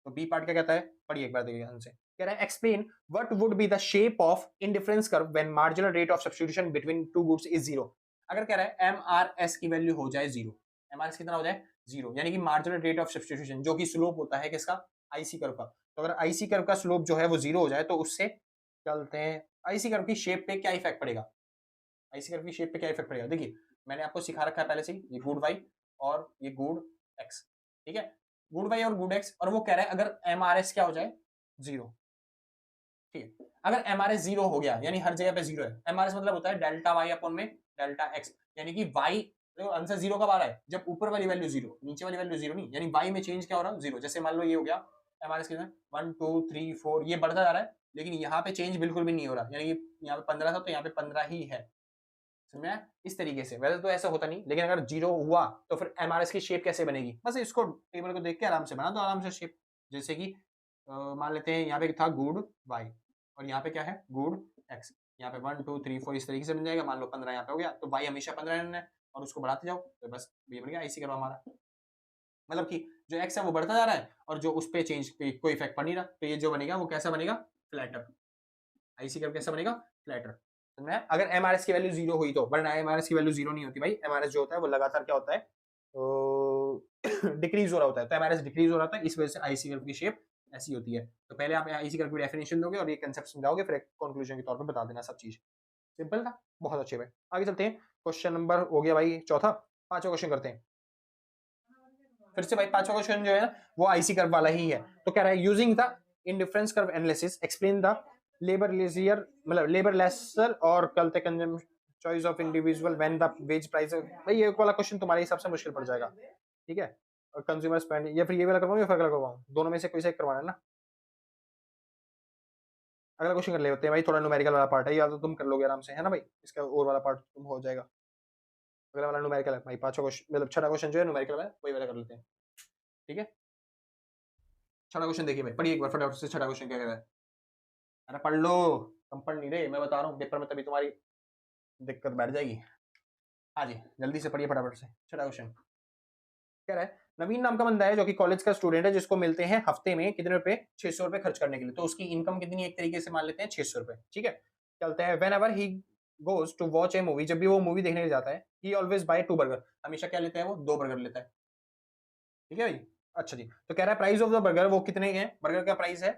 तो बी पार्ट क्या कहता है, पढ़िए एक बार देखिए ध्यान से। कह रहा है explain what would be the shape of indifference curve when marginal rate of substitution between two goods is zero. अगर कह रहा है एमआरएस की वैल्यू हो जाए जीरो, एमआरएस कितना हो जाए जीरो, यानी कि मार्जिनल रेट ऑफ सब्स्टिट्यूशन जो कि स्लोप होता है किसका, आईसी कर्व का। तो अगर आईसी कर्व का स्लोप जो है वो जीरो हो जाए तो उससे चलते हैं आईसी कर्व की शेप पे क्या इफेक्ट पड़ेगा, आईसी कर्व की शेप पे क्या इफेक्ट पड़ेगा। देखिए मैंने आपको सिखा रखा है पहले से ही, ये गुड वाई और ये गुड एक्स, ठीक है, गुड वाई और गुड एक्स, और वो कह रहा है अगर एमआरएस क्या हो जाए जीरो, ठीक है। अगर एमआरएस जीरो हो गया यानी हर जगह पे जीरो है, एमआरएस मतलब होता है डेल्टा वाई अपॉन में डेल्टा एक्स, यानी कि वाई, देखो आंसर जीरो कब आ रहा है, जब ऊपर वाली वैल्यू जीरो नीचे वाली वैल्यू जीरो नहीं, यानी वाई में चेंज क्या हो रहा है जीरो। जैसे मान लो ये हो गया एमआरएस कितना 1 2 3 4 ये बढ़ता जा रहा है, लेकिन यहाँ पे चेंज बिल्कुल भी नहीं हो रहा, यानी कि यहाँ पे 15 था तो यहाँ पे 15 ही है। समझ में आया? इस तरीके से, वैसे तो ऐसा होता नहीं, लेकिन अगर जीरो हुआ तो फिर एमआरएस की शेप कैसे बनेगी, बस इसको टेबल को देख के आराम से बना दो, आराम से शेप। जैसे कि मान लेते हैं यहाँ पे था गुड वाई और यहाँ पे क्या है गुड एक्स, यहाँ पे 1 2 3 4 इस तरीके से बन जाएगा। मान लो 15 यहाँ पे हो गया तो वाई हमेशा 15 रहना है और उसको बढ़ाते जाओ, तो बस ये बन गया आईसी कर्व हमारा। मतलब कि जो एक्स है वो बढ़ता जा रहा है और जो उस पर चेंज कोई इफेक्ट पड़ नहीं रहा, तो ये जो बनेगा वो कैसा बनेगा, फ्लैटर। आईसी कर्व कैसा बनेगा, फ्लैटर। तो मैं अगर एमआरएस की वैल्यू जीरो हुई तो, वरना एमआरएस की वैल्यू जीरो नहीं होती भाई, एमआरएस जो होता है वो लगातार क्या होता है, तो डिक्रीज हो रहा होता है, तो एमआरएस डिक्रीज हो रहा था, इस वजह से आईसी कर्व की शेप ऐसी होती है। तो पहले आप आईसी कर्व की डेफिनेशन दोगे और ये कंसेप्ट समझाओगे, फिर कंक्लूजन के तौर पर बता देना सब चीज। सिंपल था, बहुत अच्छे भाई। आगे चलते हैं, क्वेश्चन नंबर हो गया भाई चौथा, पांचवा क्वेश्चन करते हैं फिर से भाई। पांचवा क्वेश्चन जो है ना वो आईसी कर्व वाला ही है। तो कह रहा है using the indifference curve analysis explain the labour leisure मतलब लेबर लेसर और कलते consumption choice of individual when the wage price. भाई ये वाला क्वेश्चन तुम्हारे हिसाब से मुश्किल पड़ जाएगा, ठीक है। और कंज्यूमर स्पेंड, या फिर ये वाला करवाऊं या फिर अगला करवाऊं, दोनों में से कोई से करवाना है ना। अगला क्वेश्चन कर ले होते हैं भाई, थोड़ा न्यूमेरिकल वाला पार्ट है, या तो तुम कर लोगे आराम से, है ना भाई, इसका और वाला पार्ट तुम हो जाएगा। अगला वाला न्यूमेरिकल है भाई, पांचवा क्वेश्चन मतलब छठा क्वेश्चन जो है न्यूमेरिकल है, वही वाला कर लेते हैं, ठीक है। छठा क्वेश्चन देखिए भाई, पढ़िए एक बार फटाफट से, छठा क्वेश्चन क्या कह रहा है। अरे पढ़ लो, तुम पढ़ नहीं रहे, मैं बता रहा हूँ पेपर में तभी तुम्हारी दिक्कत बैठ जाएगी। हाँ जी जल्दी से पढ़िए फटाफट से। छठा क्वेश्चन कह रहा है नवीन नाम का बंदा है जो कि कॉलेज का स्टूडेंट है, जिसको मिलते हैं हफ्ते में कितने रुपए, 600 रुपए खर्च करने के लिए। तो उसकी इनकम कितनी है, एक तरीके से मान लेते हैं 600 रुपए, ठीक है। चलते हैं whenever he goes to watch a movie, जब भी वो मूवी देखने जाता है, ही ऑलवेज बाय 2 बर्गर, हमेशा क्या लेता है वो 2 बर्गर लेता है, ठीक है भाई। अच्छा जी, तो कह रहा है प्राइस ऑफ द बर्गर, वो कितने है बर्गर का प्राइस है,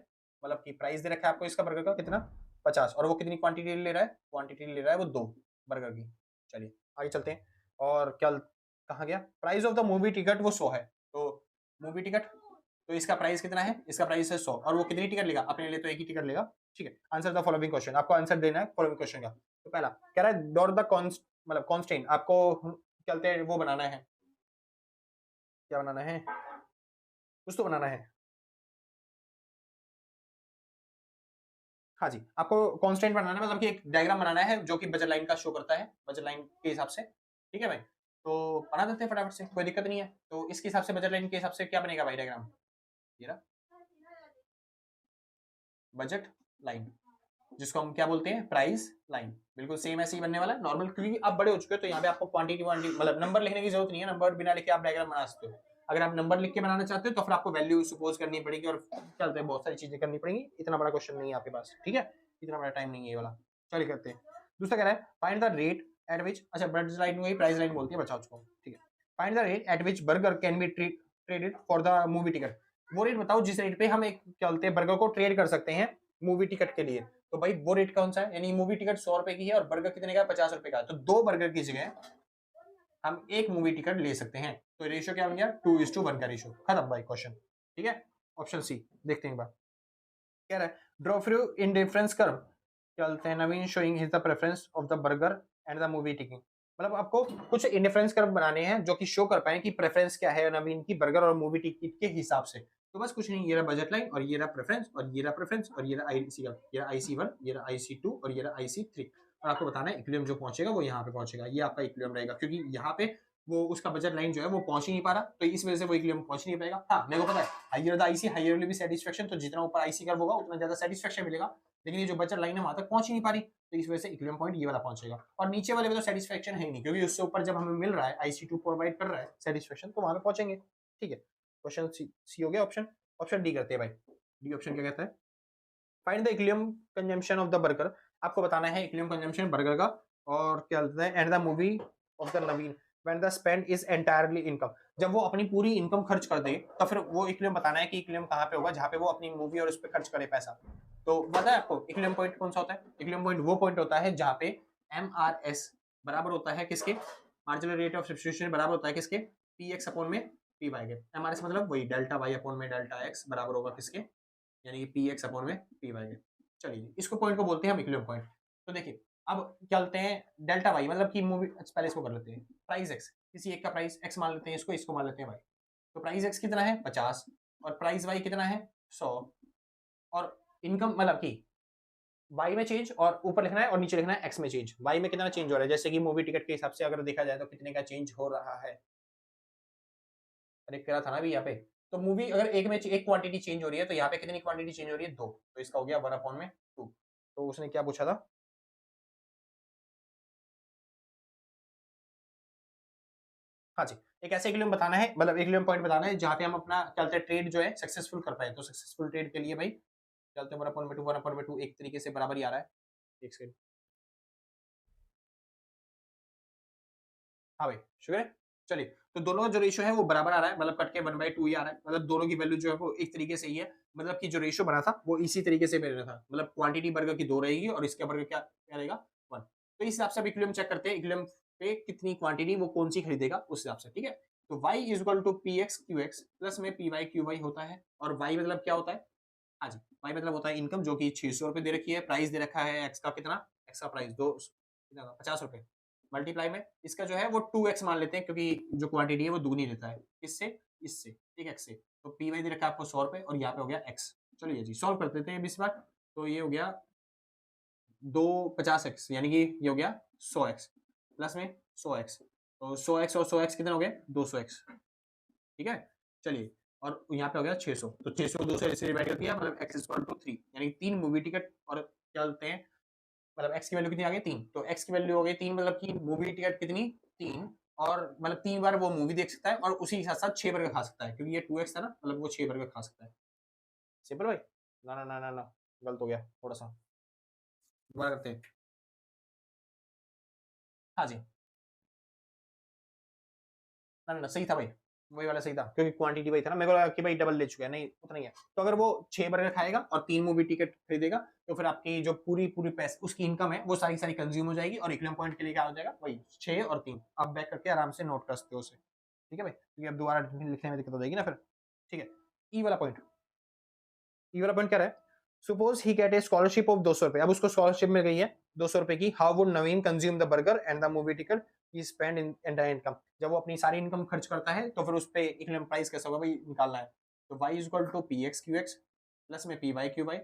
मतलब कि प्राइस दे रखा है आपको इसका बर्गर का कितना 50, और वो कितनी क्वांटिटी ले रहा है, क्वांटिटी ले रहा है वो 2 बर्गर की। चलिए आगे चलते हैं। और क्या कहा गया, price of the movie ticket वो 100 है, तो मूवी टिकट, तो इसका प्राइस कितना है, इसका प्राइस है 100, और वो कितनी टिकट लेगा, अपने लिए तो एक ही टिकट लेगा, ठीक है। आंसर द फॉलोइंग क्वेश्चन, आपको आंसर देना है फॉलोइंग क्वेश्चन का। तो पहला कह रहा है डॉट द मतलब कॉन्स्टेंट, आपको चलते हैं वो बनाना है, क्या बनाना है, कुछ तो बनाना है। हाँ जी, आपको कांस्टेंट बनाना है, मतलब कि एक डायग्राम बनाना है जो कि बजट लाइन का शो करता है, बजट लाइन के हिसाब से, ठीक है भाई। तो बना देते हैं फटाफट से, कोई दिक्कत नहीं है। तो इसके हिसाब से बजट लाइन के हिसाब से क्या बनेगा भाई डायग्राम, ये रहा बजट लाइन, जिसको हम क्या बोलते हैं, प्राइस लाइन। बिल्कुल सेम ऐसे ही बनने वाला है नॉर्मल, क्योंकि आप बड़े हो चुके हो तो यहाँ पे आपको क्वांटिटी मतलब नंबर लिखने की जरूरत नहीं है, नंबर बिना लिखे आप डायग्राम बना सकते हो। अगर आप नंबर लिख के बनाना चाहते हो तो फिर आपको वैल्यू सपोज करनी पड़ेगी और चलते हैं बहुत सारी चीजें करनी पड़ेंगी, इतना बड़ा क्वेश्चन नहीं है आपके पास, ठीक है, इतना बड़ा टाइम नहीं है ये वाला। चलिए करते हैं। दूसरा कह रहा है फाइंड द रेट एट विच, अच्छा बजट लाइन वही प्राइस लाइन बोलती है, बचाओ उसको, ठीक है। Find the rate at which burger can be traded for the movie ticket, वो रेट बताओ जिस रेट पे हम एक क्या बोलते हैं बर्गर को ट्रेड कर सकते हैं मूवी टिकट के लिए। तो भाई वो रेट कौन सा है, यानी मूवी टिकट 100 रुपए की है और बर्गर कितने का, 50 रुपए का, तो 2 बर्गर की जगह हम एक मूवी टिकट ले सकते हैं। तो रेशियो क्या बन गया, 2:1 का रेशियो, खत्म भाई क्वेश्चन, ठीक है। ऑप्शन सी देखते हैं एक बार, क्या है draw through indifference curve, चलते हैं Naveen showing his the preference of the burger and the movie ticket, मतलब आपको कुछ इंडिफरेंस कर्व बनाने हैं जो कि शो कर पाए कि प्रेफरेंस क्या है नवीन की बर्गर और मूवी टिकट के हिसाब से। तो बस कुछ नहीं, ये रहा बजट लाइन और ये रहा प्रेफरेंस और ये रहा प्रेफरेंस और ये रहा आईसी का, ये रहा IC1, ये रहा IC2 और ये रहा IC3। और आपको बताना है इक्विलिब्रियम जो पहुंचेगा वो यहाँ पे पहुंचेगा, ये आपका इक्विलिब्रियम रहेगा, क्योंकि यहाँ पे वो उसका बजट लाइन जो है वो पहुंच ही नहीं पा रहा, तो इस वजह से वो इक्विलिब्रियम पहुंच नहीं पाएगा। हाँ मेरे को पता है higher the IC higher will be satisfaction, तो जितना ऊपर आईसी कर्व होगा उतना ज्यादा सेटिस्फेक्शन मिलेगा, लेकिन ये जो बजट लाइन है वहां तक पहुंच ही नहीं पा रही, तो इस वजह से इक्विलिब्रियम पॉइंट ये वाला पहुंचेगा। और नीचे वाले में तो सेटिस्फेक्शन है ही नहीं, क्योंकि उससे ऊपर जब हमें मिल रहा है IC2 प्रोवाइड कर रहा है सेटिस्फेक्शन, तो वहां पे पहुंचेंगे। ठीक है, क्वेश्चन सी हो गया। ऑप्शन ऑप्शन डी करते हैं भाई। डी ऑप्शन क्या कहता है, find the equilibrium consumption of the burger. आपको बताना है इक्विलिब्रियम कंजम्पशन बर्गर का, और क्या कहते हैं, and the movie of the Naveen when the spend is entirely income. जब वो अपनी पूरी इनकम खर्च कर दे तो फिर वो इक्विलिब्रियम बताना है कि इक्विलिब्रियम कहां पे होगा, जहां पे वो अपनी मूवी और उस पर खर्च करे पैसा। तो पता है आपको इक्विलिब्रियम पॉइंट कौन सा होता है? इक्विलिब्रियम पॉइंट वो पॉइंट होता है जहां पे MRS बराबर होता है किसके, मार्जिनल रेट ऑफ सब्स्टिट्यूशन बराबर होता है किसके, PX अपॉन में PY के। MRS मतलब वही डेल्टा Y अपॉन में डेल्टा X बराबर होगा किसके, यानी कि PX अपॉन में PY के। चलिए इसको पॉइंट को बोलते हैं हम इक्विलिब्रियम पॉइंट। तो देखिए अब क्या बोलते हैं, डेल्टा वाई मतलब कि मूवी, पहले इसको कर लेते हैं, प्राइस एक्स, किसी एक का प्राइस एक्स मान लेते हैं, इसको मान लेते हैं वाई। तो प्राइस एक्स कितना है 50 और प्राइस वाई कितना है 100, और इनकम मतलब कि वाई में चेंज और ऊपर लिखना है और नीचे लिखना है एक्स में चेंज। वाई में कितना चेंज हो रहा है, जैसे कि मूवी टिकट के हिसाब से अगर देखा जाए तो कितने का चेंज हो रहा है, अरे कह रहा था ना भी यहाँ पे। तो मूवी अगर एक में एक क्वांटिटी चेंज हो रही है तो यहाँ पे कितनी क्वांटिटी चेंज हो रही है 2, तो इसका हो गया 1 अपॉन में 2। तो उसने क्या पूछा था, हाँ जी, एक ऐसे इक्विलिब्रियम बताना है, मतलब इक्विलिब्रियम पॉइंट बताना है जहाँ पे हम अपना चलते ट्रेड जो है सक्सेसफुल कर पाए। तो सक्सेसफुल ट्रेड के लिए भाई चलते 1/2 एक तरीके से बराबर ही आ रहा है। एक सेकंड, हाँ भाई शुक्र है। चलिए तो दोनों का जो रेशियो है वो बराबर आ रहा है, मतलब कट के 1/2 ही आ रहा है, मतलब दोनों की वैल्यू जो है वो एक तरीके से ही है, मतलब कि जो रेशियो बना था वो इसी तरीके से मेरा था, मतलब क्वांटिटी बर्गर की 2 रहेगी और इसका बर्गर क्या क्या रहेगा 1। तो इस हिसाब से अब इक्विलिब्रियम चेक करते हैं, इक्विलिब्रियम पे कितनी क्वांटिटी वो कौन सी खरीदेगा उस हिसाब से। ठीक है, तो y is equal to PX QX plus में PY QY होता है, और y मतलब क्या होता है, हाँ जी y मतलब होता है इनकम, जो कि 600 रुपए दे रखी है, प्राइस दे रखा है x का कितना, x का प्राइस 2 कितना 50 रुपए, मल्टीप्लाई में इसका जो है वो 2x मान लेते हैं, क्योंकि जो क्वांटिटी है वो दुगनी रहता है, इससे इससे ठीक x से। तो पी वाई दे रखा है आपको 100 रुपए और यहाँ पे हो गया x। चलिए जी सॉल्व कर देते हैं 20 बार। तो ये हो गया 250x, यानी कि ये हो गया 100x प्लस में 100x, तो 100x और 100x कितना हो गया 200x। ठीक है, चलिए और यहाँ पे हो गया 600, तो 600 को 200 से डिवाइड कर दिया, मतलब x इक्वल टू 3, यानी 3 मूवी टिकट, और क्या बोलते हैं, मतलब x की वैल्यू कितनी आ गई 3, तो x की वैल्यू हो गई 3, मतलब कि मूवी टिकट कितनी 3, और मतलब 3 बार वो मूवी देख सकता है और उसी के साथ साथ 6 बर्गर खा सकता है, क्योंकि ये 2x था ना, मतलब वो 6 बर्गर खा सकता है। सिंपल भाई, ना ना ना ना ना गलत हो गया थोड़ा सा, दोबारा करते हैं। हाँ जी, ना ना ना सही था भाई, वही वाला सही था, क्योंकि क्वांटिटी वही था ना, मेरे को लगा कि भाई डबल ले चुके हैं, नहीं उतना ही है। तो अगर वो 6 बर्गर खाएगा और 3 मूवी टिकट खरीदेगा, तो फिर आपकी जो पूरी पूरी पैसे उसकी इनकम है वो सारी सारी कंज्यूम हो जाएगी, और इक्विलिब्रियम पॉइंट के लिए क्या हो जाएगा वही 6 और 3। आप बैक करके आराम से नोट कर सकते हो उसे। ठीक है भाई, क्योंकि अब दोबारा लिखने में दिक्कत हो जाएगी ना फिर। ठीक है, ई वाला पॉइंट, ई वाला पॉइंट क्या है, suppose he gate A scholarship of 200 रुपए, अब उसको स्कॉलरशिप मिल गई है 200 रुपए की। How would Naveen consume the burger and the movie ticket he spend in entire income. जब वो अपनी सारी इनकम खर्च करता है तो फिर उस पे इक्विलिब्रियम प्राइस कैसा होगा भाई निकालना है। तो y is equal to PX QX plus में PY QY,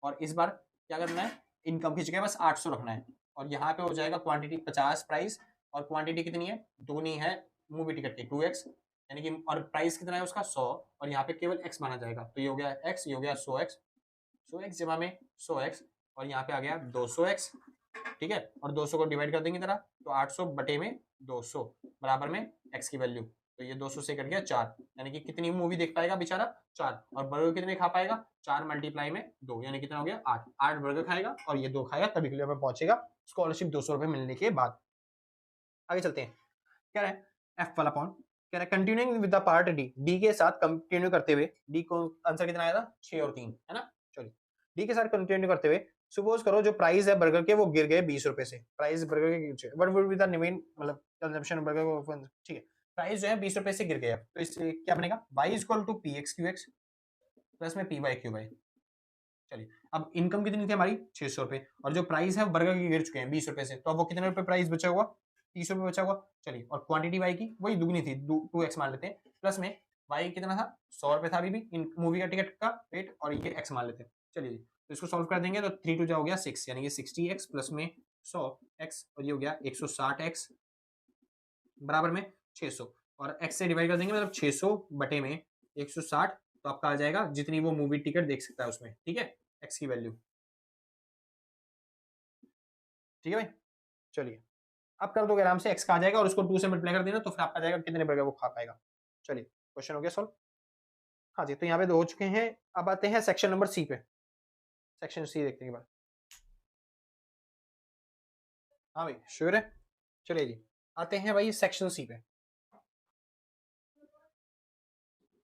और इस बार क्या करना है, इनकम खींच के बस 800 रखना है, और यहाँ पे हो जाएगा क्वांटिटी 50 प्राइस, और क्वांटिटी कितनी है दोगुनी है मूवी टिकट की 2x, यानी कि और प्राइस कितना है उसका 100, और यहाँ पे केवल x माना जाएगा, तो ये हो गया x, ये हो गया 100x, 100x जमा में 100x, और यहाँ पे आ गया 200x। ठीक है, और 200 को डिवाइड कर देंगे तरह, तो 800 बटे में 200 बराबर में x की वैल्यू, तो ये 200 से कट गया 4, यानी कि कितनी मूवी देख पाएगा बेचारा 4, और बर्गर कितने खा पाएगा 4 मल्टीप्लाई में 2, यानी कितना हो गया 8, 8 बर्गर खाएगा और ये 2 खाएगा, तभी के लिए में पहुंचेगा स्कॉलरशिप 200 रुपए मिलने के बाद। आगे चलते हैं, क्या है एफ वाला पॉइंट, कह रहा है continuing with the part D, D के साथ कंटिन्यू करते हुए, डी को आंसर कितना आया था 6 और 3 है ना। चलिए डी के साथ कंटिन्यू करते हुए सपोज करो जो प्राइस है बर्गर के वो गिर गए 20 रुपए से, प्राइस बर्गर के गिर गए, व्हाट वुड बी द नवीन मतलब कंजम्पशन बर्गर को, ठीक है प्राइस जो है 20 रुपए से गिर गया, तो इससे क्या बनेगा y is equal to PX QX plus में PY QY। चलिए अब इनकम कितनी थी हमारी 600 रुपए, और जो प्राइस है बर्गर की गिर चुके हैं 20 रुपए से, तो अब वो कितने रुपए प्राइस बचा हुआ 30 रुपए बचा हुआ। चलिए और क्वांटिटी वाई की वही दुगनी थी 2x मान लेते हैं, प्लस में वाई कितना था, 100 रुपये था अभी भी इन मूवी का टिकट का रेट, और ये एक्स मान लेते हैं। चलिए जी, तो इसको सॉल्व कर देंगे तो 3 टू जा हो गया 6, यानी कि 60x प्लस में 100x, और ये हो गया 160x बराबर में 600, और x से डिवाइड कर देंगे मतलब 600 बटे में 160, तो आपका आ जाएगा जितनी वो मूवी टिकट देख सकता है उसमें, ठीक है, x की वैल्यू। ठीक है भाई, चलिए अब कर दोगे आराम से, x का आ जाएगा और उसको 2 से मल्टीप्लाई कर देना, तो फिर आपका जाएगा कितने बर्गर वो खा पाएगा। चलिए क्वेश्चन हो गया सॉल्व। हाँ जी, तो यहाँ पे 2 हो चुके हैं। अब आते हैं सेक्शन नंबर सी पे। सेक्शन सी देखते हैं एक बार। हाँ भाई श्योर है, चलिए जी आते हैं भाई सेक्शन सी पे।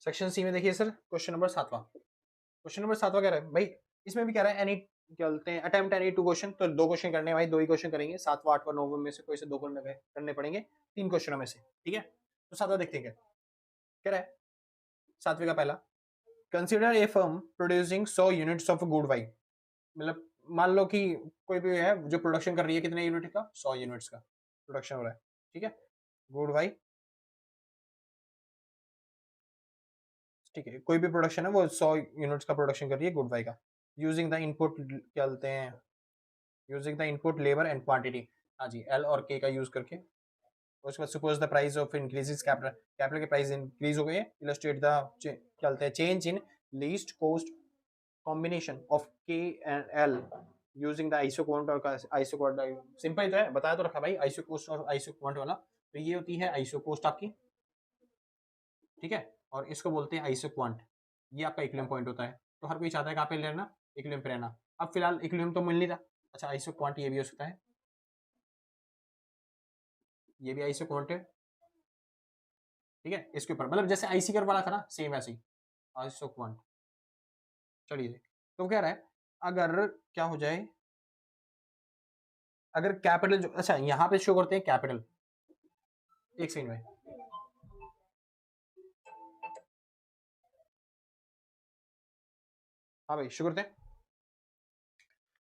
सेक्शन सी में देखिए सर, क्वेश्चन नंबर 7वां। क्वेश्चन नंबर 7वां कह रहा है भाई, इसमें भी कह रहा है एनी क्या बोलते हैं अटेम्प्ट एनी 2 क्वेश्चन, तो 2 क्वेश्चन करने हैं भाई, 2 ही क्वेश्चन करेंगे, 7वां 8वां 9वां में से कोई से 2 करने पड़ेंगे 3 क्वेश्चनों में से, ठीक है। तो 7वां देखते हैं क्या कह रहा है। 7वें का पहला, consider a firm producing 100 units of good Y, मतलब मान लो कि कोई भी है जो प्रोडक्शन कर रही है, कितने यूनिट का, 100 यूनिट्स का प्रोडक्शन हो रहा है, ठीक है, गुड वाई, ठीक है, कोई भी प्रोडक्शन है वो 100 यूनिट्स का प्रोडक्शन कर रही है गुड वाई का, यूजिंग द इनपुट क्या बोलते हैं, using the input labour and quantity, हाँ जी एल और के का यूज करके। उसके बाद suppose the price of increases capital, capital के प्राइस इंक्रीज हो गए, इलस्ट्रेट द क्या बोलते हैं change in least cost combination of K and L using the isoquant और आइसो क्वांट, सिंपल तो है, बताया तो रखा भाई आइसो कॉस्ट और आइसो क्वांट वाला, तो ये होती है आइसो कॉस्ट आपकी, ठीक है, और इसको बोलते हैं आइसो क्वांट, ये आपका इक्विलिब्रियम पॉइंट होता है। तो हर कोई चाहता है कहाँ पे रहना, इक्विलिब्रियम पे रहना। अब फिलहाल इक्विलिब्रियम तो मिल नहीं रहा, अच्छा आइसो क्वांट ये भी हो सकता है, ये भी आइसो क्वांट है, ठीक है, इसके ऊपर मतलब जैसे आईसी कर्व वाला था ना, सेम ऐसे ही आइसो क्वांट। चलिए तो कह रहा है अगर क्या हो जाए, अगर कैपिटल जो, अच्छा यहाँ पे शो करते हैं कैपिटल, एक सेकंड में, हाँ भाई शो करते हैं।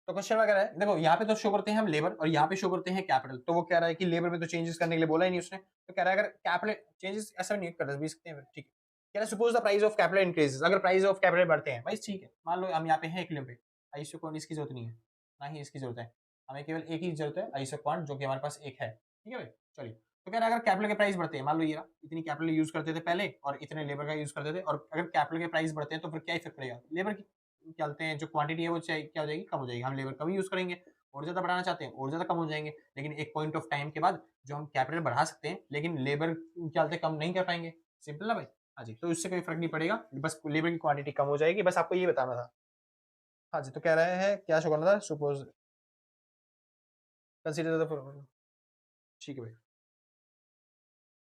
तो क्वेश्चन में कह रहा है देखो, यहाँ पे तो शो करते हैं हम लेबर और यहाँ पे शो करते हैं कैपिटल, तो वो कह रहा है कि लेबर में तो चेंजेस करने के लिए बोला ही नहीं उसने, तो कह रहा है अगर कैपिटल चेंजेस ऐसा नहीं कर भी सकते हैं, ठीक है, कह रहा है suppose the price of capital increases, अगर प्राइस ऑफ कैपिटल बढ़ते हैं भाई, ठीक है, मान लो हम यहाँ पे हैं इक्विलिब्रियम पे, आइसो क्वांट इसकी जरूरत नहीं है, ना ही इसकी जरूरत है, हमें केवल एक ही जरूरत है आइसो क्वांट, जो कि हमारे पास एक है, ठीक है भाई। चलिए तो कह रहा है अगर कैपिटल के प्राइस बढ़ते हैं, मान लो ये इतनी कैपिटल यूज करते थे पहले और इतने लेबर का यूज करते थे, और अगर कैपिटल के प्राइस बढ़ते हैं तो फिर क्या इफेक्ट पड़ेगा, लेबर की क्या बोलते हैं जो क्वांटिटी है वो क्या हो जाएगी, कम हो जाएगी, हम लेबर कम यूज करेंगे, और ज्यादा बढ़ाना चाहते हैं और ज्यादा कम हो जाएंगे, लेकिन एक पॉइंट ऑफ टाइम के बाद जो हम कैपिटल बढ़ा सकते हैं लेकिन लेबर क्या बोलते हैं कम नहीं कर पाएंगे, सिंपल ना भाई। हाँ जी, तो इससे कोई फर्क नहीं पड़ेगा, बस लेबर की क्वांटिटी कम हो जाएगी, बस आपको ये बताना था। हाँ जी, तो कह रहे हैं क्या शो करना था, सपोज कंसीडर द, ठीक है भाई,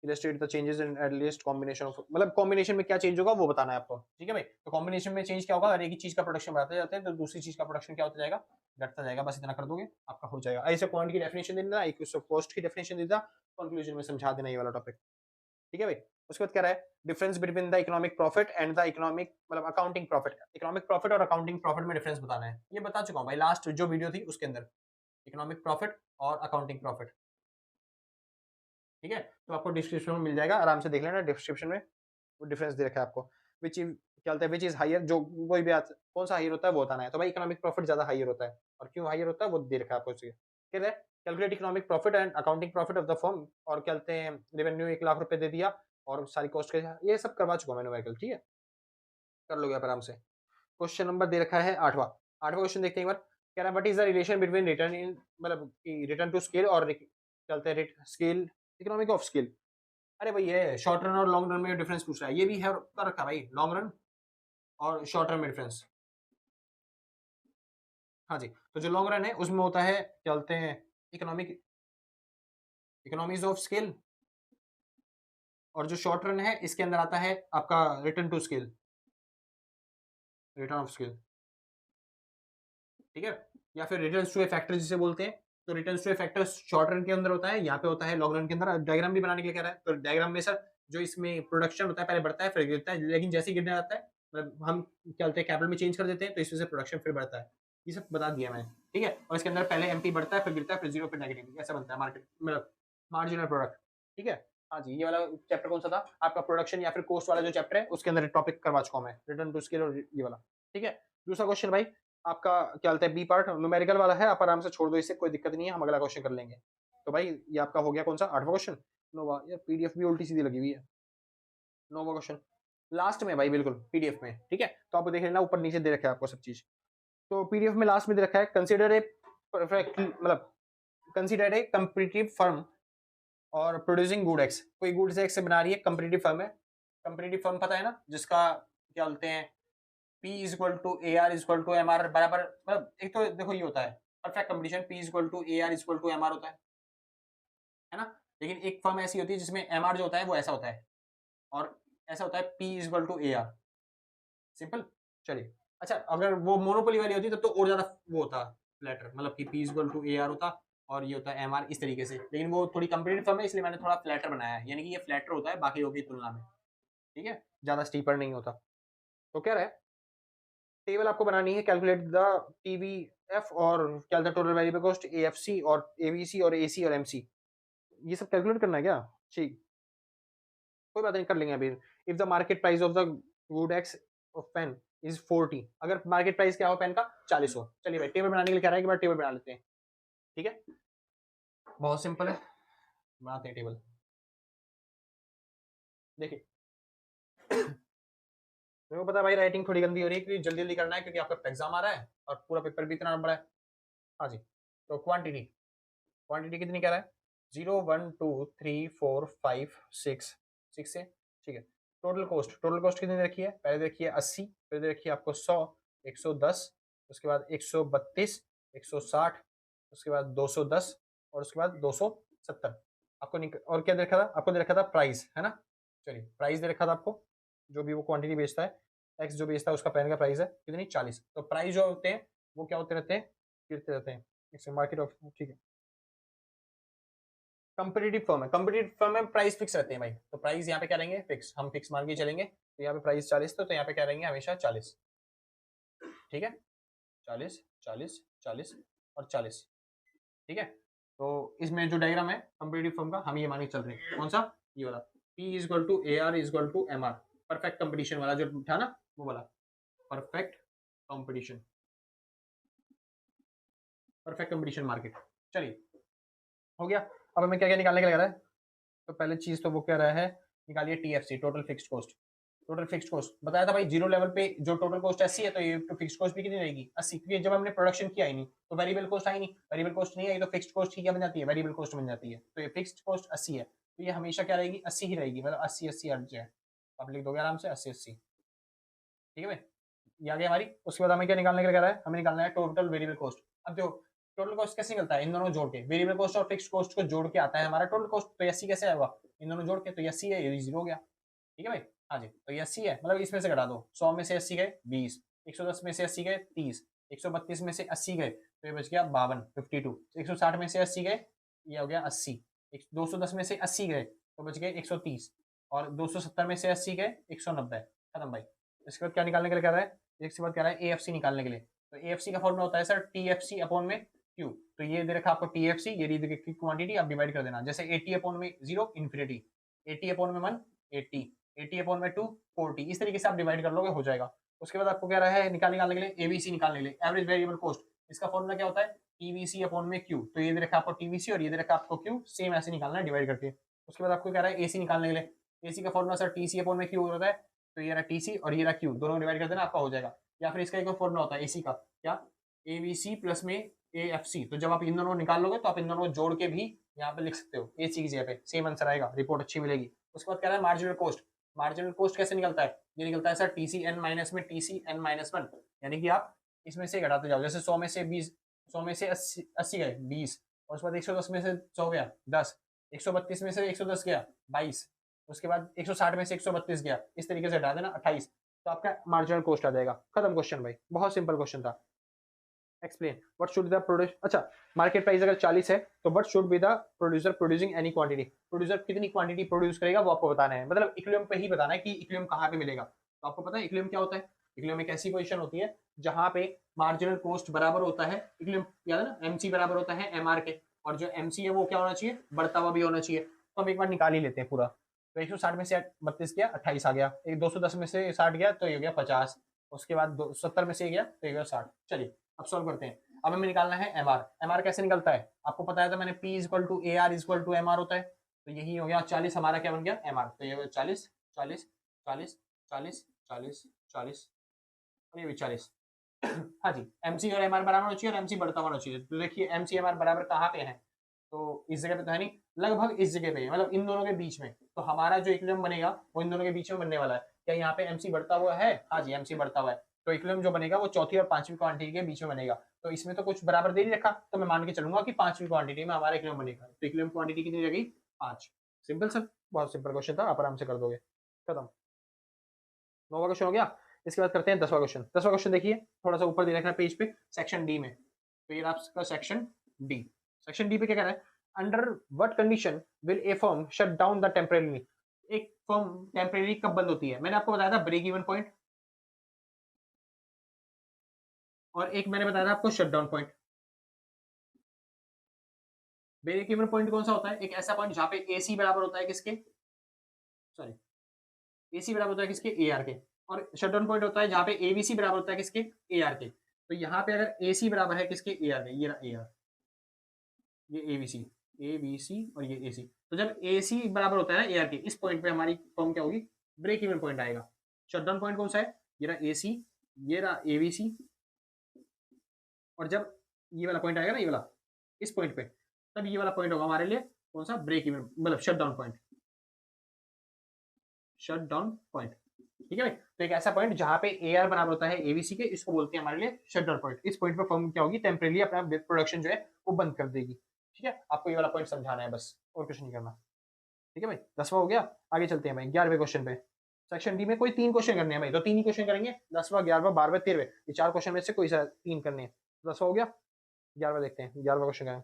illustrate the changes in at least combination of, मतलब कॉम्बिनेशन में क्या चेंज होगा वो बताना है आपको, ठीक है भाई। तो कॉम्बिनेशन में चेंज क्या होगा, अगर एक ही चीज का प्रोडक्शन बढ़ाते जाते हैं तो दूसरी चीज का प्रोडक्शन क्या होता जाएगा, घटता जाएगा, बस इतना कर दोगे आपका हो जाएगा। ऐसे क्वांट की डेफिनेशन दे देना, एक कॉस्ट की डेफिनेशन दे देना, कंक्लूजन में समझा देना ये वाला टॉपिक, ठीक है भाई। उसके बाद कह रहा है difference between the economic profit and the economic मतलब अकाउंटिंग प्रॉफिट, इकोनॉमिक प्रॉफिट और अकाउंटिंग प्रॉफिट में डिफरेंस बताना है, ये बता चुका हूँ भाई लास्ट जो वीडियो थी उसके अंदर, इकोनॉमिक प्रॉफिट और अकाउंटिंग प्रॉफिट, ठीक है, तो आपको डिस्क्रिप्शन में मिल जाएगा, आराम से देख लेना डिस्क्रिप्शन में, वो डिफरेंस दे रखा है आपको, विच इज क्या बोलते हैं विच इज हायर, जो कोई भी कौन सा हायर होता है वो बताना है, तो भाई इकोनॉमिक प्रॉफिट ज्यादा हायर होता है, और क्यों हायर होता है वो दे रखा है आपको, ठीक है, calculate economic profit and accounting profit of the firm, और क्या बोलते हैं रेवेन्यू 1 लाख रुपए दे दिया और सारी कॉस्ट के ये सब करवा चुका मैंने व्हीकल, ठीक है, कर लोगे आप आराम से। क्वेश्चन नंबर दे रखा है 8वां, 8वां क्वेश्चन देखते हैं एक बार, कह रहा है what is the relation between return in मतलब रिटर्न टू स्केल और चलते हैं स्केल इकोनॉमिक ऑफ स्केल, अरे भाई ये शॉर्ट रन और लॉन्ग रन में डिफरेंस पूछ रहा है, ये भी है कर रखा भाई, लॉन्ग रन और शॉर्ट रन में डिफरेंस। हाँ जी, तो जो लॉन्ग रन है उसमें होता है चलते हैं इकोनॉमिक इकोनॉमीज ऑफ स्केल, और जो शॉर्ट रन है इसके अंदर आता है आपका return to scale, return of scale, ठीक है, या फिर रिटर्न टू ए फैक्टर जिसे बोलते हैं। तो return to a factor short run के अंदर होता है, यहाँ पे होता है लॉन्ग रन के अंदर। डायग्राम भी बनाने के लिए कह रहा है, तो डायग्राम में सर जो इसमें प्रोडक्शन होता है पहले बढ़ता है फिर गिरता है, लेकिन जैसे ही गिरने जाता है मतलब हम क्या बोलते हैं कैपिटल में चेंज कर देते हैं तो इसमें से प्रोडक्शन फिर बढ़ता है, ये सब बता दिया मैंने, ठीक है। और इसके अंदर पहले एमपी बढ़ता है फिर गिरता है फिर जीरो फिर नेगेटिव, ऐसा बनता है मार्केट मतलब मार्जिनल प्रोडक्ट, ठीक है। हाँ जी, ये वाला चैप्टर कौन सा था आपका, प्रोडक्शन या फिर कॉस्ट वाला जो चैप्टर है उसके अंदर टॉपिक करवा चुका हूं मैं, रिटर्न टू स्केल और ये वाला। ठीक है, दूसरा क्वेश्चन भाई आपका क्या बोलते हैं, बी पार्ट न्यूमेरिकल वाला है, आप आराम से छोड़ दो इसे, कोई दिक्कत नहीं है, हम अगला क्वेश्चन कर लेंगे। तो भाई ये आपका हो गया कौन सा, 8वां क्वेश्चन। नोवा, यार पीडीएफ भी उल्टी सीधी लगी हुई है। 9वां क्वेश्चन लास्ट में भाई, बिल्कुल पीडीएफ में। ठीक है, तो आप देख लेना, ऊपर नीचे दे रखा है आपको सब चीज। तो पीडीएफ में लास्ट में दे रखा है, कंसीडर ए परफेक्ट, मतलब कंसीडर ए कंपीटिटिव फर्म और प्रोड्यूसिंग गुड एक्स, कोई गुड्स एक्स से बना रही है, कंपीटिटिव फर्म है। कंपीटिटिव फर्म पता है ना, जिसका क्या बोलते हैं, P is equal to A R is equal to M R बराबर, मतलब एक तो देखो ये होता है perfect competition, P is equal to A R is equal to M R होता है ना। लेकिन एक फर्म ऐसी होती है जिसमें एम आर जो होता है वो ऐसा होता है, और ऐसा होता है P is equal to A R, simple. चलिए, अच्छा अगर वो मोनोपोली वाली होती तब तो और ज्यादा वो होता फ्लैटर, मतलब कि P is equal to A R होता और ये होता है एम आर, इस तरीके से। लेकिन वो थोड़ी कंपटीटिव फर्म है, इसलिए मैंने थोड़ा फ्लैटर बनाया है, यानी कि ये फ्लैटर होता है बाकी लोगों की तुलना में। ठीक है, ज्यादा स्टीपर नहीं होता। तो क्या रहा, टेबल आपको बनानी है, कैलकुलेट द टीवीएफ और क्या था टोटल वेरिएबल कॉस्ट, एएफसी और एवीसी और एसी और एमसी, ये सब कैलकुलेट करना है क्या। ठीक, कोई बात नहीं, कर लेंगे अभी। If the market price of the good X of pen is 40, अगर मार्केट प्राइस क्या हो पेन का 40 हो। चलिए भाई, टेबल बनाने के लिए कह रहा है, एक बार टेबल बना लेते हैं। ठीक है, बहुत सिंपल है, बनाते हैं टेबल। देखिए मेरे को पता है भाई राइटिंग थोड़ी गंदी हो रही है, क्योंकि जल्दी जल्दी करना है, क्योंकि आपका एग्जाम आ रहा है और पूरा पेपर भी इतना बड़ा है। हाँ जी, तो क्वांटिटी, क्वांटिटी कितनी कह रहा है, 0 1 2 3 4 5 6, 6 से। ठीक है, टोटल कॉस्ट, टोटल कॉस्ट कितनी दे रखी है, पहले दे रखी है 80, फिर दे रखी है आपको 100, 110, उसके बाद 132, 160, उसके बाद 210 और उसके बाद 270। आपको और क्या दे रखा था, आपको दे रखा था प्राइस, है ना। चलिए, प्राइस दे रखा था आपको, जो भी वो क्वांटिटी बेचता है, एक्स जो बेचता है उसका पेन का प्राइस है कितनी, 40। तो प्राइस जो होते हैं वो क्या होते रहते हैं, गिरते रहते हैं, मार्केट ऑफ। ठीक है, कंपटीटिव फर्म है, कंपटीटिव फर्म में प्राइस फिक्स रहते हैं भाई, तो प्राइस यहाँ पे क्या रहेंगे, फिक्स, हम फिक्स मान के चलेंगे। तो यहाँ पे प्राइस 40, तो यहाँ पे क्या रहेंगे हमेशा 40। ठीक है, 40 40 40 और 40। ठीक है, तो इसमें जो डायग्राम है कंपटीटिव फर्म का, हम ये मान के चल रहे हैं, कौन सा, ये वाला, P is equal to A R is equal to M R, perfect competition वाला जो था ना, वो वाला perfect competition, perfect competition market. चलिए, हो गया। अब हमें क्या क्या निकालने के लग रहा है, तो पहले चीज तो वो क्या रहा है, निकालिए TFC, total fixed cost. Total fixed cost बताया था भाई, जीरो लेवल पे जो टोटल कॉस्ट 80 है, तो ये तो फिक्स्ड कॉस्ट भी कितनी रहेगी, 80, क्योंकि जब हमने प्रोडक्शन किया ही नहीं तो वेरिएबल कॉस्ट आई नहीं, वेरिएबल कॉस्ट नहीं आई तो फिक्स्ड कॉस्ट ही क्या बन जाती है, वेरिएबल कॉस्ट बन जाती है। तो ये फिक्स्ड कॉस्ट 80 है, तो ये हमेशा क्या रहेगी, 80 ही रहेगी, मतलब 80 80 हट जाए, आप लिख दोगे आराम से 80 80। ठीक है भाई, ये आ गई हमारी। उसके बाद हमें क्या निकालने के लिए कह रहा है, हमें निकालना है टोटल वेरिएबल कॉस्ट। अब देखो टोटल कॉस्ट कैसे निकलता है, इन दोनों जोड़ के, वेरिएबल कॉस्ट और फिक्स्ड कॉस्ट को जोड़ के आता है हमारा टोटल कॉस्ट। तो 80 कैसे आएगा, इन दोनों जोड़ के, तो 80 है, ये 0 हो गया। ठीक है भाई, हाँ जी, तो ये 80 है, मतलब इसमें से घटा दो, 100 में से 80 गए 20, 110 में से 80 गए 30, 132 में से 80 गए तो ये बच गया 52 52, 160 में से 80 गए, ये हो गया 80, 210 में से 80 गए तो बच गए 130, और 270 में से 80 गए 190, खत्म भाई। इसके बाद क्या निकालने के लिए कह रहा है, इसके बाद कह रहा है एएफसी निकालने के लिए। तो एएफसी का फॉर्मूला होता है सर टीएफसी अपॉन में क्यू। तो ये दे रखा आपको टीएफसी, ये दी रखी क्वांटिटी, आप डिवाइड कर देना, जैसे 80 अपॉन में 0 इन्फिनिटी, 80 अपॉन में 1 80, 80 अपॉन में 2 40, इस तरीके से आप डिवाइड कर लोगे, हो जाएगा। उसके बाद आपको कह रहा है निकालने के लिए एबीसी निकालने के लिए, एवरेज वेरिएबल कॉस्ट। इसका फॉर्मूला क्या होता है, टीवीसी अपॉन में क्यू। तो ये दे रखा आपको टीवीसी और ये दे रखा आपको क्यू, सेम ऐसे निकालना है डिवाइड करके। उसके बाद आपको कह रहा है एसी निकालने के लिए, एसी का फॉर्मूला सर टीसी अपॉन में क्यू होता है। तो ये रहा टीसी और ये रहा क्यू, दोनों डिवाइड कर देना, आपका हो जाएगा। या फिर इसका एक और फॉर्मूला होता है एसी का, क्या, एवीसी प्लस में एएफसी। तो जब आप इन दोनों निकाल लोगे तो आप इन दोनों जोड़ के भी यहाँ पे लिख सकते हो, एसी की जगह पे, सेम आंसर आएगा, रिपोर्ट अच्छी मिलेगी। उसके बाद कह रहा है मार्जिनल कॉस्ट। मार्जिनल कॉस्ट कैसे निकलता है, ये निकलता है सर टीसी एन माइनस में टीसी एन माइनस 1, यानी कि आप इसमें से घटाते जाओ, जैसे 100 में से 20, 100 में से 80 गए 20, और उसके बाद 110 में से 100 गया 10, 132 में से 110 गया 22, उसके बाद 160 में से 132 गया, इस तरीके से हटा देना 28, तो आपका मार्जिनल कॉस्ट आ जाएगा। खत्म क्वेश्चन भाई, बहुत सिंपल क्वेश्चन था। Explain what should the produce, अच्छा मार्केट प्राइस अगर 40 है तो what should be the producer producing any quantity, producer कितनी क्वांटिटी प्रोड्यूस करेगा वो आपको बताना है, मतलब इक्विलिब्रियम पे ही बताना है कि इक्विलिब्रियम कहाँ पे मिलेगा। तो आपको पता है इक्विलिब्रियम क्या होता है, इक्विलिब्रियम एक ऐसी पोजीशन होती है जहां पे मार्जिनल कॉस्ट बराबर होता है, इक्विलिब्रियम याद है ना, एमसी बराबर होता है एमआर के, और जो एमसी है वो क्या होना चाहिए, बढ़ता हुआ भी होना चाहिए। तो हम एक बार निकाल ही लेते हैं पूरा। तो 160 में से 32 गया 28 आ गया, एक 210 में से 60 गया तो ये हो गया 50, उसके बाद 70 में से गया तो ये गया 60। चलिए अब सॉल्व करते हैं। अब हमें निकालना है एम आर। एम आर कैसे निकलता है आपको पता है, तो मैंने P equal to A R equal to M R होता है, तो यही हो गया 40, हमारा क्या बन गया एम आर। तो ये हो गया 40 40 40 40 40 40 और ये भी 40। हाँ जी, एमसी और एमआर बराबर होना चाहिए और एमसी बढ़ता होना चाहिए। तो देखिए एमसी एमआर बराबर कहाँ पे है, तो इस जगह पे तो है नहीं, लगभग इस जगह पे है, मतलब इन दोनों के बीच में। तो हमारा जो इक्विलिब्रियम बनेगा वो इन दोनों के बीच में बनने वाला है। क्या यहाँ पे एमसी बढ़ता हुआ है, हाँ जी एमसी बढ़ता हुआ है, तो इक्विलिब्रियम जो बनेगा वो चौथी और पांचवी क्वांटिटी के बीच में बनेगा। तो इसमें तो कुछ बराबर दे नहीं रखा, तो मैं मान के चलूंगा कि पांचवी क्वांटिटी में हमारा इक्विलिब्रियम बनेगा। तो इक्विलिब्रियम क्वांटिटी कितनी रहेगी 5। सिंपल सर, बहुत सिंपल क्वेश्चन था, आप आराम से कर दोगे। खत्म, 9वां क्वेश्चन हो गया। इसके बाद करते हैं 10वां क्वेश्चन। 10वां क्वेश्चन देखिए, थोड़ा सा ऊपर दे रखा है पेज पे, सेक्शन डी में। तो ये आपका सेक्शन डी। सेक्शन डी पे क्या कह रहा है, under what condition will A firm shut down the temporary. एक फर्म टेम्परेरी कब बंद होती है, मैंने आपको बताया था ब्रेक इवन पॉइंट, और एक मैंने बताया था आपको shut down point. Break even point कौन सा होता है, एक ऐसा पॉइंट जहां पे एसी बराबर होता है किसके, सॉरी एसी बराबर होता है किसके, ए आर के, और शटडाउन पॉइंट होता है जहां पे एबीसी बराबर होता है किसके, ए आर के। तो यहाँ पे अगर एसी बराबर है किसके, ए आर के, ये ए आर, ये एबीसी, एबीसी और ये एसी। तो जब एसी बराबर होता है ना ए आर के, इस पॉइंट पे हमारी फॉर्म क्या होगी, ब्रेक इवन पॉइंट आएगा। शटडाउन पॉइंट कौन सा है, ये रहा एसी, ये रहा एबीसी, और जब ये वाला पॉइंट आएगा ना, ये वाला इस पॉइंट पे, तब ये वाला पॉइंट होगा हमारे लिए कौन सा, ब्रेक इवन, मतलब shutdown point, shut down point. ठीक है भाई, तो एक ऐसा पॉइंट जहां पे ए आर बराबर होता है एबीसी के, इसको बोलते हैं हमारे लिए शट डाउन पॉइंट। इस पॉइंट पे फर्म क्या होगी, टेम्परेरी अपना प्रोडक्शन जो है वो बंद कर देगी। ठीक है, आपको ये वाला पॉइंट समझाना है बस, और कुछ नहीं करना। ठीक है भाई, 10वां हो गया। आगे चलते हैं भाई 11वें क्वेश्चन पे। सेक्शन डी में कोई 3 क्वेश्चन करने हैं भाई, तो 3 ही क्वेश्चन करेंगे, 10वां 11वां 12वां 13वें, ये 4 क्वेश्चन में से कोई सा 3 करने हैं। 10वां हो गया, 11वां देखते हैं। 11वां क्वेश्चन है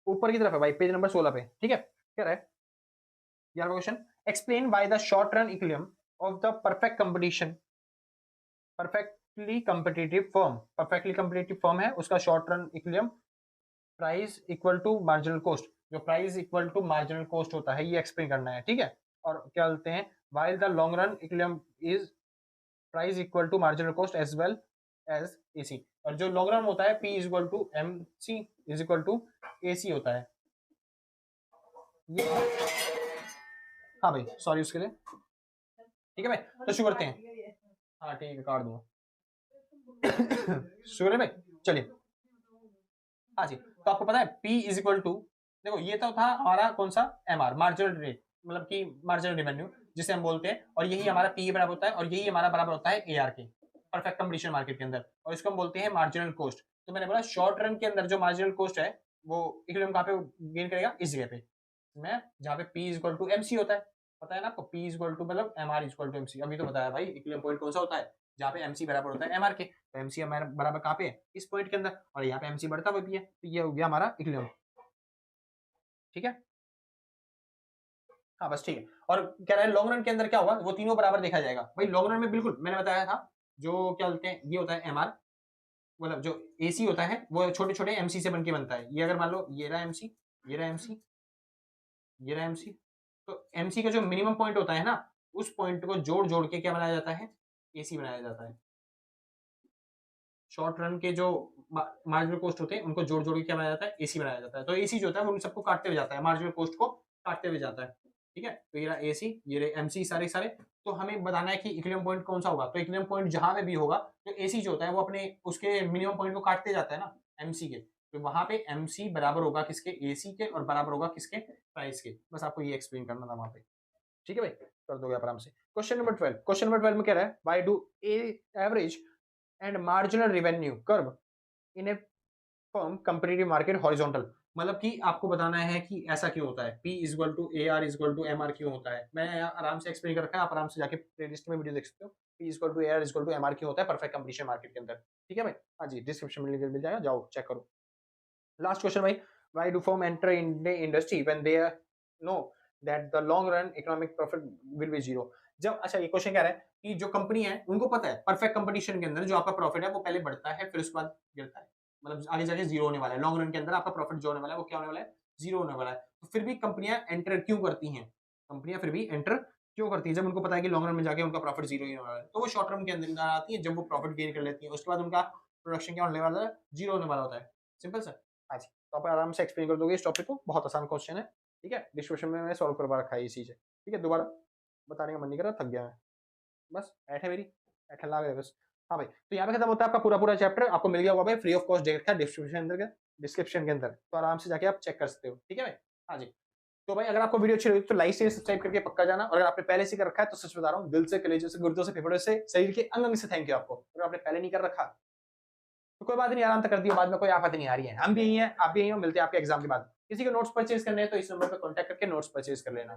ऊपर की तरफ है भाई, पेज नंबर 16 पे। ठीक है, क्या रहा है 11वां question, explain why the short run equilibrium of the perfectly competitive firm है, उसका short run equilibrium price equal to marginal cost, जो price equal to marginal cost होता है, ये एक्सप्लेन करना है। ठीक है, और क्या बोलते हैं, while the long run equilibrium is price equal to marginal cost as well as AC. और जो लॉन्ग रन होता है P is equal to M C is equal to A C होता है। ये हाँ भाई सॉरी उसके लिए। ठीक है भाई, तो शुरू करते हैं। हाँ ठीक है, काट दूंगा। शुरू है भाई, चलिए। हाँ जी, तो आपको पता है P इज इक्वल टू, देखो ये तो था हमारा कौन सा, एम आर, मार्जिनल रेट, मतलब कि मार्जिनल रेवेन्यू जिसे हम बोलते हैं, और यही हमारा P बराबर होता है, और यही हमारा बराबर होता है ए आर के, परफेक्ट कंपटीशन मार्केट के अंदर, और इसको हम बोलते हैं मार्जिनल कोस्ट। तो मैंने बोला शॉर्ट रन के अंदर जो मार्जिनल कोस्ट है वो इक्विलिब्रियम कहाँ पे गेन करेगा, इस जगह पे, मैं जहाँ पे P is equal to M C होता है, पता है ना आपको, P इज इक्वल टू मतलब M R is equal to M C. अभी तो बताया भाई इक्विलिब्रियम पॉइंट कौन सा होता है, जहाँ पे एमसी बराबर होता है एमआर के, तो एमसी हमारा बराबर कहाँ पे है, इस पॉइंट के अंदर, और यहाँ पे एमसी बढ़ता हुआ भी है, तो ये हो गया हमारा इक्विलिब्रियम। ठीक है, हाँ बस ठीक है। और कह रहा है लॉन्ग रन के अंदर क्या होगा, वो तीनों बराबर देखा जाएगा भाई। लॉन्ग रन में बिल्कुल मैंने बताया था, जो क्या बोलते हैं, ये होता है एमआर, मतलब जो एसी होता है वो छोटे छोटे एमसी से बनके बनता है। ये अगर मान लो ये रहा एमसी, ये रहा एमसी, ये रहा एमसी, तो एमसी का जो मिनिमम पॉइंट होता है ना, उस पॉइंट को जोड़ जोड़ के क्या बनाया जाता है, एसी बनाया जाता है। शॉर्ट रन के जो मार्जिनल कोस्ट होते हैं उनको जोड़ जोड़ के क्या बनाया जाता है, एसी बनाया जाता है। तो एसी जो होता है वो उन सबको काटते हुए जाता है, मार्जिनल कोस्ट को काटते हुए जाता है। ठीक है, तो ये रहा एसी, ये रहे एमसी, सारे सारे। तो हमें बताना है कि इक्विलिब्रियम पॉइंट कौन सा होगा, तो इक्विलिब्रियम पॉइंट जहां पे भी होगा, तो एसी जो होता है वो अपने उसके मिनिमम पॉइंट को काटते जाता है ना एमसी के, तो वहां पे एमसी बराबर होगा किसके, एसी के, और बराबर होगा किसके, प्राइस के। बस आपको ये एक्सप्लेन करना था वहां पे। ठीक है भाई, कर दोगे आप आराम से। क्वेश्चन नंबर 12, क्वेश्चन नंबर 12 में कह रहा है why do average and marginal revenue curve in A firm competitive market horizontal. मतलब कि आपको बताना है कि ऐसा क्यों होता है, P is equal to A R is equal to M R क्यों होता है। मैंने यहाँ आराम से एक्सप्लेन कर रखा है, आप आराम से जाके प्लेलिस्ट में वीडियो देख सकते हो। P is equal to A R is equal to M R क्यों होता है परफेक्ट कंपटीशन मार्केट के अंदर। ठीक है भाई, हाँ जी, डिस्क्रिप्शन में मिल जाएगा, जाओ चेक करो। लास्ट क्वेश्चन भाई, why do firm enter in the industry when they know that the long run economic profit will be zero. जब, अच्छा ये क्वेश्चन कह रहा है कि जो कंपनी है उनको पता है परफेक्ट कंपटीशन के अंदर जो आपका प्रॉफिट है वो पहले बढ़ता है फिर उसके बाद गिरता है, मतलब आगे जाके जीरो होने वाला है। लॉन्ग रन के अंदर आपका प्रॉफिट जो होने वाला है वो क्या होने वाला है, जीरो होने वाला है। तो फिर भी कंपनियां एंटर क्यों करती हैं? कंपनियां फिर भी एंटर क्यों करती है? जब उनको पता है कि लॉन्ग रन में जाके उनका प्रॉफिट जीरो ही होने वाला है, तो वो शॉर्ट टर्म के अंदर आती है। जब वो प्रॉफिट गेन कर लेती है, उसके बाद उनका प्रोडक्शन क्या होने वाला है? जीरो होने वाला होता है। Simple sir. हाँ जी, तो आप आराम से एक्सप्लेन कर दोगे इस टॉपिक को, बहुत आसान क्वेश्चन है। ठीक है, डिस्क्रिप्शन में मैंने सॉल्व करवा रखा है ये चीज़। ठीक है, दोबारा बताने का मन नहीं कर रहा, थक गया मैं। बस ऐठ है मेरी, ऐठ ला गए बस। हाँ भाई, तो यहाँ पे खत्म होता है आपका पूरा चैप्टर। आपको मिल गया होगा भाई, फ्री ऑफ कॉस्ट दे रखा है डिस्क्रिप्शन के अंदर, तो आराम से जाके आप चेक कर सकते हो। ठीक है भाई। हाँ जी, तो भाई अगर आपको वीडियो अच्छी लगी तो लाइक शेयर सब्सक्राइब करके पक्का जाना, और अगर आपने पहले से कर रखा है तो सच बता रहा हूँ, दिल से, कलेजे से, गुर्दों से, फेफड़ों से, शरीर के अंग अंग से थैंक यू आपको। अगर आपने पहले नहीं कर रखा तो कोई बात नहीं, आराम से कर दियो, बाद में कोई आफत नहीं आ रही है। हम भी यही हैं, आप भी यही हो, मिलते हैं आपके एग्जाम के बाद। किसी को नोट्स परचेज करने हैं तो इस नंबर पर कॉन्टैक्ट करके नोट्स परचेज कर लेना।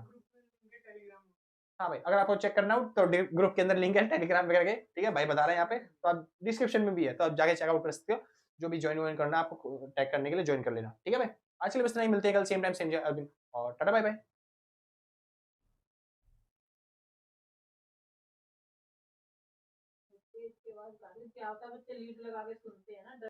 हाँ भाई, अगर आपको चेक करना हो तो ग्रुप के अंदर लिंक है टेलीग्राम वगैरह के। ठीक है भाई, बता रहे हैं यहाँ पे, तो आप डिस्क्रिप्शन में भी है, तो आप जाके चेकआउट कर सकते हो। जो भी ज्वाइन करना है आपको टैग करने के लिए ज्वाइन कर लेना। ठीक है भाई, आज के लिए बस नहीं, मिलते हैं कल सेम टाइम सेम दिन, और टाटा बाय बाय। इसके बाद क्या होता है, बच्चे लीड लगा के सुनते हैं ना।